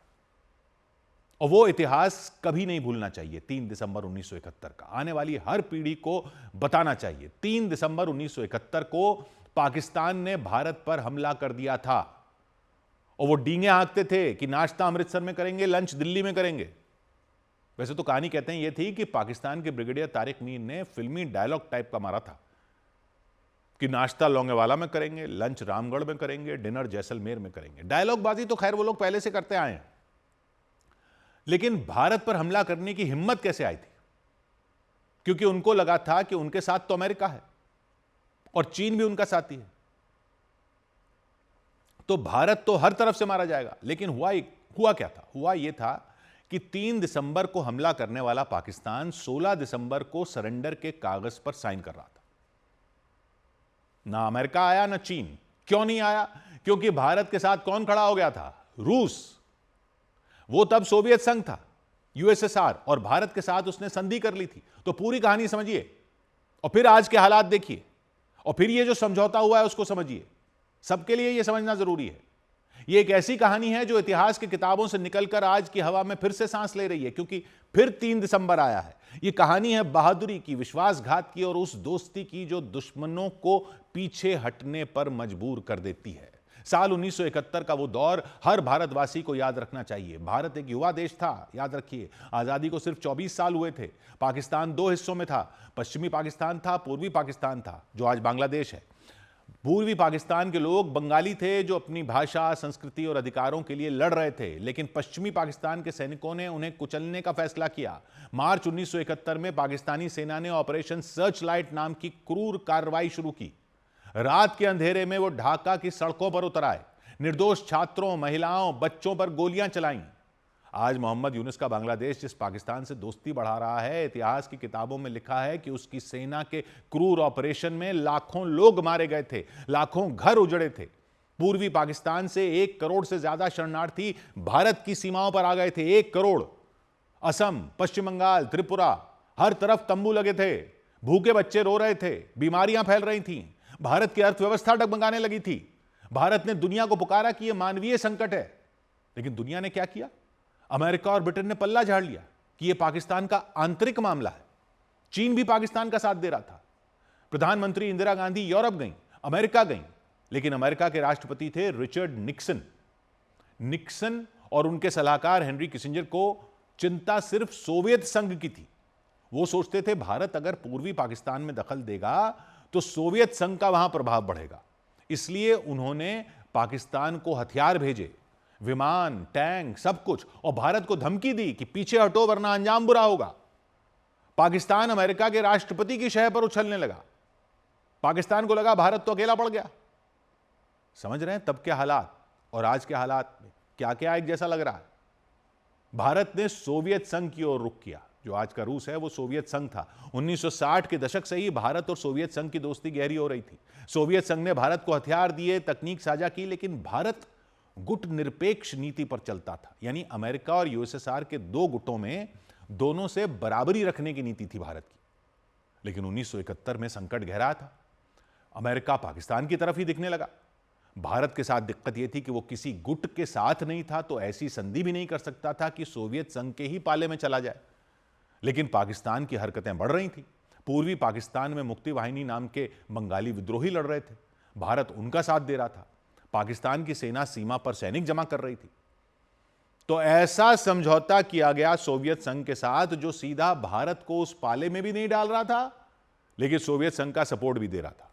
और वो इतिहास कभी नहीं भूलना चाहिए। 3 दिसंबर 1971 का आने वाली हर पीढ़ी को बताना चाहिए। 3 दिसंबर 1971 को पाकिस्तान ने भारत पर हमला कर दिया था और वो डींगे हाँकते थे कि नाश्ता अमृतसर में करेंगे, लंच दिल्ली में करेंगे। वैसे तो कहानी कहते हैं ये थी कि पाकिस्तान के ब्रिगेडियर तारिक मीर ने फिल्मी डायलॉग टाइप का मारा था कि नाश्ता लोंगेवाला में करेंगे, लंच रामगढ़ में करेंगे, डिनर जैसलमेर में करेंगे। डायलॉग बाजी तो खैर वो लोग पहले से करते आए हैं, लेकिन भारत पर हमला करने की हिम्मत कैसे आई थी? क्योंकि उनको लगा था कि उनके साथ तो अमेरिका है और चीन भी उनका साथी है, तो भारत तो हर तरफ से मारा जाएगा। लेकिन हुआ क्या था? हुआ यह था कि 3 दिसंबर को हमला करने वाला पाकिस्तान 16 दिसंबर को सरेंडर के कागज पर साइन कर रहा था। ना अमेरिका आया ना चीन। क्यों नहीं आया? क्योंकि भारत के साथ कौन खड़ा हो गया था? रूस। वो तब सोवियत संघ था, यूएसएसआर, और भारत के साथ उसने संधि कर ली थी। तो पूरी कहानी समझिए और फिर आज के हालात देखिए और फिर ये जो समझौता हुआ है उसको समझिए। सबके लिए यह समझना जरूरी है। यह एक ऐसी कहानी है जो इतिहास की किताबों से निकलकर आज की हवा में फिर से सांस ले रही है, क्योंकि फिर 3 दिसंबर आया है। यह कहानी है बहादुरी की, विश्वासघात की और उस दोस्ती की जो दुश्मनों को पीछे हटने पर मजबूर कर देती है। साल 1971 का वो दौर हर भारतवासी को याद रखना चाहिए। भारत एक युवा देश था, याद रखिए। आजादी को सिर्फ 24 साल हुए थे। पाकिस्तान 2 हिस्सों में था, पश्चिमी पाकिस्तान था, पूर्वी पाकिस्तान था, जो आज बांग्लादेश है। पूर्वी पाकिस्तान के लोग बंगाली थे जो अपनी भाषा, संस्कृति और अधिकारों के लिए लड़ रहे थे, लेकिन पश्चिमी पाकिस्तान के सैनिकों ने उन्हें कुचलने का फैसला किया। मार्च 1971 में पाकिस्तानी सेना ने ऑपरेशन सर्च लाइट नाम की क्रूर कार्रवाई शुरू की। रात के अंधेरे में वो ढाका की सड़कों पर उतर आए, निर्दोष छात्रों, महिलाओं, बच्चों पर गोलियां चलाईं। आज मोहम्मद यूनुस का बांग्लादेश जिस पाकिस्तान से दोस्ती बढ़ा रहा है, इतिहास की किताबों में लिखा है कि उसकी सेना के क्रूर ऑपरेशन में लाखों लोग मारे गए थे, लाखों घर उजड़े थे। पूर्वी पाकिस्तान से 1 करोड़ से ज्यादा शरणार्थी भारत की सीमाओं पर आ गए थे। 1 करोड़। असम, पश्चिम बंगाल, त्रिपुरा, हर तरफ तंबू लगे थे। भूखे बच्चे रो रहे थे, बीमारियां फैल रही थीं, भारत की अर्थव्यवस्था डगमगाने लगी थी। भारत ने दुनिया को पुकारा कि यह मानवीय संकट है, लेकिन दुनिया ने क्या किया? अमेरिका और ब्रिटेन ने पल्ला झाड़ लिया कि यह पाकिस्तान का आंतरिक मामला है। चीन भी पाकिस्तान का साथ दे रहा था। प्रधानमंत्री इंदिरा गांधी यूरोप गईं, अमेरिका गईं, लेकिन अमेरिका के राष्ट्रपति थे रिचर्ड निक्सन। निक्सन और उनके सलाहकार हेनरी किसिंजर को चिंता सिर्फ सोवियत संघ की थी। वो सोचते थे भारत अगर पूर्वी पाकिस्तान में दखल देगा तो सोवियत संघ का वहां प्रभाव बढ़ेगा। इसलिए उन्होंने पाकिस्तान को हथियार भेजे, विमान, टैंक, सब कुछ, और भारत को धमकी दी कि पीछे हटो वरना अंजाम बुरा होगा। पाकिस्तान अमेरिका के राष्ट्रपति की शह पर उछलने लगा। पाकिस्तान को लगा भारत तो अकेला पड़ गया। समझ रहे हैं तब के हालात और आज के हालात में क्या क्या एक जैसा लग रहा है। भारत ने सोवियत संघ की ओर रुख किया। जो आज का रूस है वो सोवियत संघ था। 1960 के दशक से ही भारत और सोवियत संघ की दोस्ती गहरी हो रही थी। सोवियत संघ ने भारत को हथियार दिए, तकनीक साझा की, लेकिन भारत गुट निरपेक्ष नीति पर चलता था। यानी अमेरिका और यूएसएसआर के 2 गुटों में दोनों से बराबरी रखने की नीति थी भारत की। लेकिन 1971 में संकट गहरा था। अमेरिका पाकिस्तान की तरफ ही दिखने लगा। भारत के साथ दिक्कत यह थी कि वो किसी गुट के साथ नहीं था, तो ऐसी संधि भी नहीं कर सकता था कि सोवियत संघ के ही पाले में चला जाए। लेकिन पाकिस्तान की हरकतें बढ़ रही थी। पूर्वी पाकिस्तान में मुक्ति वाहिनी नाम के बंगाली विद्रोही लड़ रहे थे। भारत उनका साथ दे रहा था। पाकिस्तान की सेना सीमा पर सैनिक जमा कर रही थी। तो ऐसा समझौता किया गया सोवियत संघ के साथ जो सीधा भारत को उस पाले में भी नहीं डाल रहा था, लेकिन सोवियत संघ का सपोर्ट भी दे रहा था।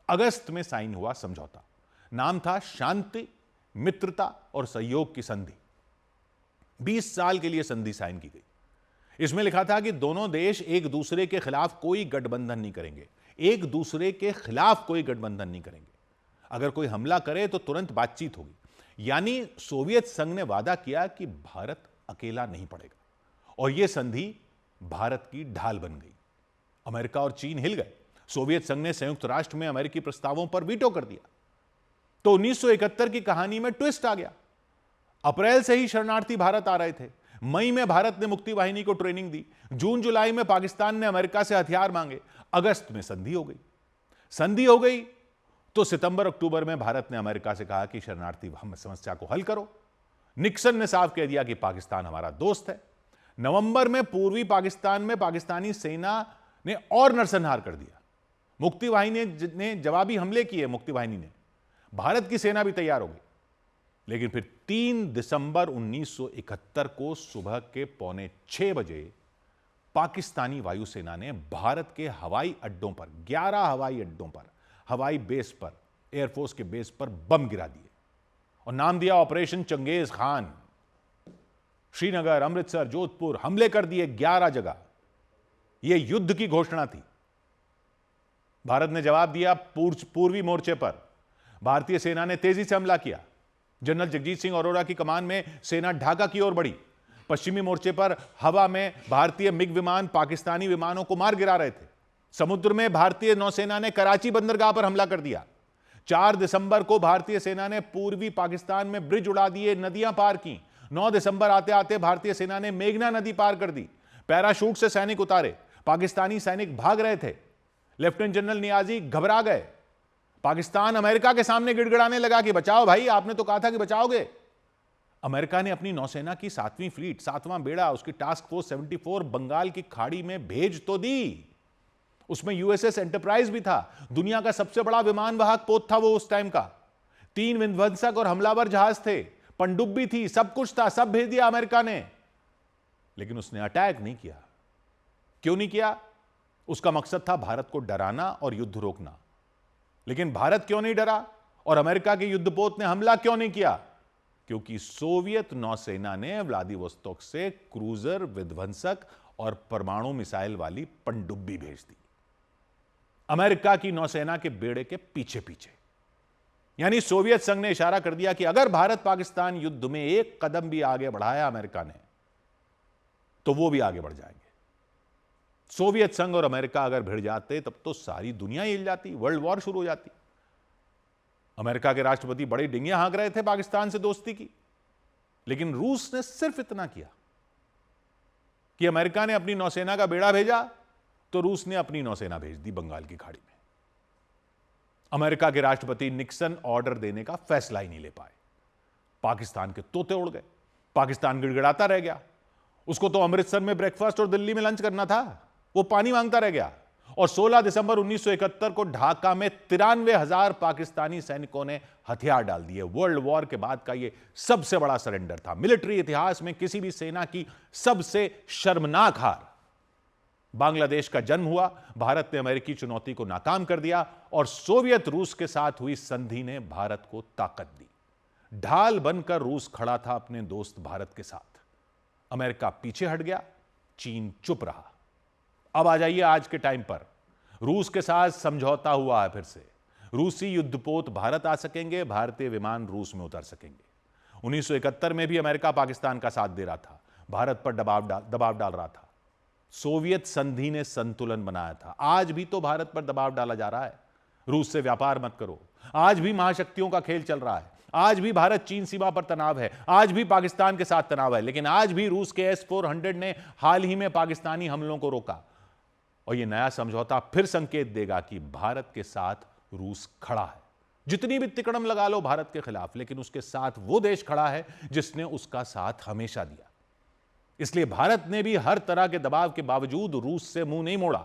अगस्त में साइन हुआ समझौता। नाम था शांति, मित्रता और सहयोग की संधि। 20 साल के लिए संधि साइन की गई। इसमें लिखा था कि दोनों देश एक दूसरे के खिलाफ कोई गठबंधन नहीं करेंगे, एक दूसरे के खिलाफ कोई गठबंधन नहीं करेंगे। अगर कोई हमला करे तो तुरंत बातचीत होगी। यानी सोवियत संघ ने वादा किया कि भारत अकेला नहीं पड़ेगा, और यह संधि भारत की ढाल बन गई। अमेरिका और चीन हिल गए। सोवियत संघ ने संयुक्त राष्ट्र में अमेरिकी प्रस्तावों पर वीटो कर दिया। तो 1971 की कहानी में ट्विस्ट आ गया। अप्रैल से ही शरणार्थी भारत आ रहे थे। मई में भारत ने मुक्ति वाहिनी को ट्रेनिंग दी। जून जुलाई में पाकिस्तान ने अमेरिका से हथियार मांगे। अगस्त में संधि हो गई। संधि हो गई तो सितंबर अक्टूबर में भारत ने अमेरिका से कहा कि शरणार्थी समस्या को हल करो। निक्सन ने साफ कह दिया कि पाकिस्तान हमारा दोस्त है। नवंबर में पूर्वी पाकिस्तान में पाकिस्तानी सेना ने और नरसंहार कर दिया। मुक्ति वाहिनी ने जवाबी हमले किए। मुक्ति वाहिनी ने, भारत की सेना भी तैयार हो गई। लेकिन फिर 3 दिसंबर 1971 को सुबह के 5:45 बजे पाकिस्तानी वायुसेना ने भारत के हवाई अड्डों पर, 11 हवाई अड्डों पर, हवाई बेस पर, एयरफोर्स के बेस पर बम गिरा दिए और नाम दिया operation Genghis Khan. Srinagar, Amritsar, Jodhpur हमले कर दिए 11 जगह। यह युद्ध की घोषणा थी। भारत ने जवाब दिया पूर्वी मोर्चे पर। भारतीय सेना ने तेजी से हमला किया। जनरल जगजीत सिंह अरोड़ा की कमान में सेना ढाका की ओर बढ़ी। पश्चिमी मोर्चे पर हवा में भारतीय मिग विमान पाकिस्तानी विमानों को मार गिरा रहे थे। समुद्र में भारतीय नौसेना ने कराची बंदरगाह पर हमला कर दिया। 4 दिसंबर को भारतीय सेना ने पूर्वी पाकिस्तान में ब्रिज उड़ा दिए, नदियां पार की। 9 दिसंबर आते आते भारतीय सेना ने मेघना नदी पार कर दी। पैराशूट से सैनिक उतारे। पाकिस्तानी सैनिक भाग रहे थे। लेफ्टिनेंट जनरल नियाजी घबरा गए। पाकिस्तान अमेरिका के सामने गिड़गिड़ाने लगा कि बचाओ भाई, आपने तो कहा था कि बचाओगे। अमेरिका ने अपनी नौसेना की 7वीं फ्लीट, 7वां बेड़ा, उसकी टास्क फोर्स 74 बंगाल की खाड़ी में भेज तो दी। उसमें यूएसएस एंटरप्राइज भी था, दुनिया का सबसे बड़ा विमान वाहक पोत था वो उस टाइम का। 3 विध्वंसक और हमलावर जहाज थे, पनडुब्बी थी, सब कुछ था, सब भेज दिया अमेरिका ने। लेकिन उसने अटैक नहीं किया। क्यों नहीं किया? उसका मकसद था भारत को डराना और युद्ध रोकना। लेकिन भारत क्यों नहीं डरा और अमेरिका के युद्धपोत ने हमला क्यों नहीं किया? क्योंकि सोवियत नौसेना ने व्लादिवोस्तोक से क्रूजर, विध्वंसक और परमाणु मिसाइल वाली पनडुब्बी भेज दी अमेरिका की नौसेना के बेड़े के पीछे पीछे। यानी सोवियत संघ ने इशारा कर दिया कि अगर भारत पाकिस्तान युद्ध में एक कदम भी आगे बढ़ाया अमेरिका ने, तो वो भी आगे बढ़ जाएंगे। सोवियत संघ और अमेरिका अगर भिड़ जाते तब तो सारी दुनिया हिल जाती, वर्ल्ड वॉर शुरू हो जाती। अमेरिका के राष्ट्रपति बड़ी डिंगियां हाँक रहे थे पाकिस्तान से दोस्ती की, लेकिन रूस ने सिर्फ इतना किया कि अमेरिका ने अपनी नौसेना का बेड़ा भेजा तो रूस ने अपनी नौसेना भेज दी बंगाल की खाड़ी में। अमेरिका के राष्ट्रपति निक्सन ऑर्डर देने का फैसला ही नहीं ले पाए। पाकिस्तान के तोते उड़ गए, पाकिस्तान गिड़गिड़ाता रह गया। उसको तो अमृतसर में ब्रेकफास्ट और दिल्ली में लंच करना था, वो पानी मांगता रह गया। और 16 दिसंबर 1971 को ढाका में 93,000 पाकिस्तानी सैनिकों ने हथियार डाल दिए। वर्ल्ड वॉर के बाद का यह सबसे बड़ा सरेंडर था, मिलिट्री इतिहास में किसी भी सेना की सबसे शर्मनाक हार। बांग्लादेश का जन्म हुआ, भारत ने अमेरिकी चुनौती को नाकाम कर दिया और सोवियत रूस के साथ हुई संधि ने भारत को ताकत दी। ढाल बनकर रूस खड़ा था अपने दोस्त भारत के साथ। अमेरिका पीछे हट गया, चीन चुप रहा। अब आ जाइए आज के टाइम पर। रूस के साथ समझौता हुआ है फिर से। रूसी युद्धपोत भारत आ सकेंगे, भारतीय विमान रूस में उतर सकेंगे। 1971 में भी अमेरिका पाकिस्तान का साथ दे रहा था, भारत पर दबाव डाल रहा था। सोवियत संधि ने संतुलन बनाया था। आज भी तो भारत पर दबाव डाला जा रहा है, रूस से व्यापार मत करो। आज भी महाशक्तियों का खेल चल रहा है। आज भी भारत चीन सीमा पर तनाव है, आज भी पाकिस्तान के साथ तनाव है। लेकिन आज भी रूस के S-400 ने हाल ही में पाकिस्तानी हमलों को रोका। और यह नया समझौता फिर संकेत देगा कि भारत के साथ रूस खड़ा है। जितनी भी तिकड़म लगा लो भारत के खिलाफ, लेकिन उसके साथ वो देश खड़ा है जिसने उसका साथ हमेशा दिया। इसलिए भारत ने भी हर तरह के दबाव के बावजूद रूस से मुंह नहीं मोड़ा।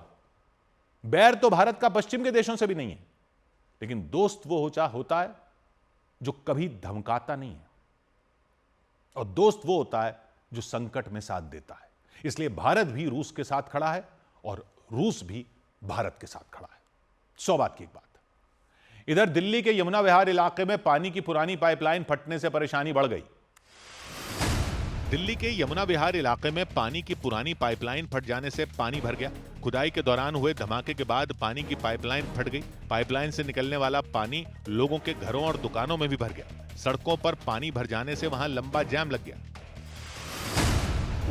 बैर तो भारत का पश्चिम के देशों से भी नहीं है, लेकिन दोस्त वो होता है जो कभी धमकाता नहीं है, और दोस्त वो होता है जो संकट में साथ देता है। इसलिए भारत भी रूस के साथ खड़ा है और रूस भी भारत के साथ खड़ा है। 100 बात की एक बात। इधर दिल्ली के यमुना विहार इलाके में पानी की पुरानी पाइपलाइन फटने से परेशानी बढ़ गई। दिल्ली के यमुना विहार इलाके में पानी की पुरानी पाइपलाइन फट जाने से पानी भर गया। खुदाई के दौरान हुए धमाके के बाद पानी की पाइपलाइन फट गई। पाइपलाइन से निकलने वाला पानी लोगों के घरों और दुकानों में भी भर गया। सड़कों पर पानी भर जाने से वहां लंबा जाम लग गया।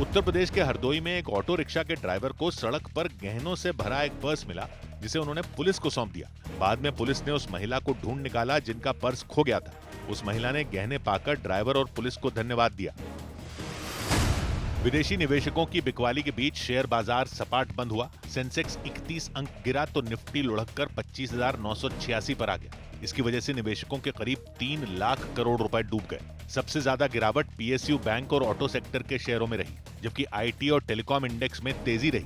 उत्तर प्रदेश के हरदोई में एक ऑटो रिक्शा के ड्राइवर को सड़क पर गहनों से भरा एक पर्स मिला, जिसे उन्होंने पुलिस को सौंप दिया। बाद में पुलिस ने उस महिला को ढूंढ निकाला जिनका पर्स खो गया था। उस महिला ने गहने पाकर ड्राइवर और पुलिस को धन्यवाद दिया। विदेशी निवेशकों की बिकवाली के बीच शेयर बाजार सपाट बंद हुआ। सेंसेक्स 31 अंक गिरा तो निफ्टी लुढ़ककर 25,986 पर आ गया। इसकी वजह से निवेशकों के करीब 3 लाख करोड़ रुपए डूब गए। सबसे ज्यादा गिरावट PSU बैंक और ऑटो सेक्टर के शेयरों में रही, जबकि IT और टेलीकॉम इंडेक्स में तेजी रही।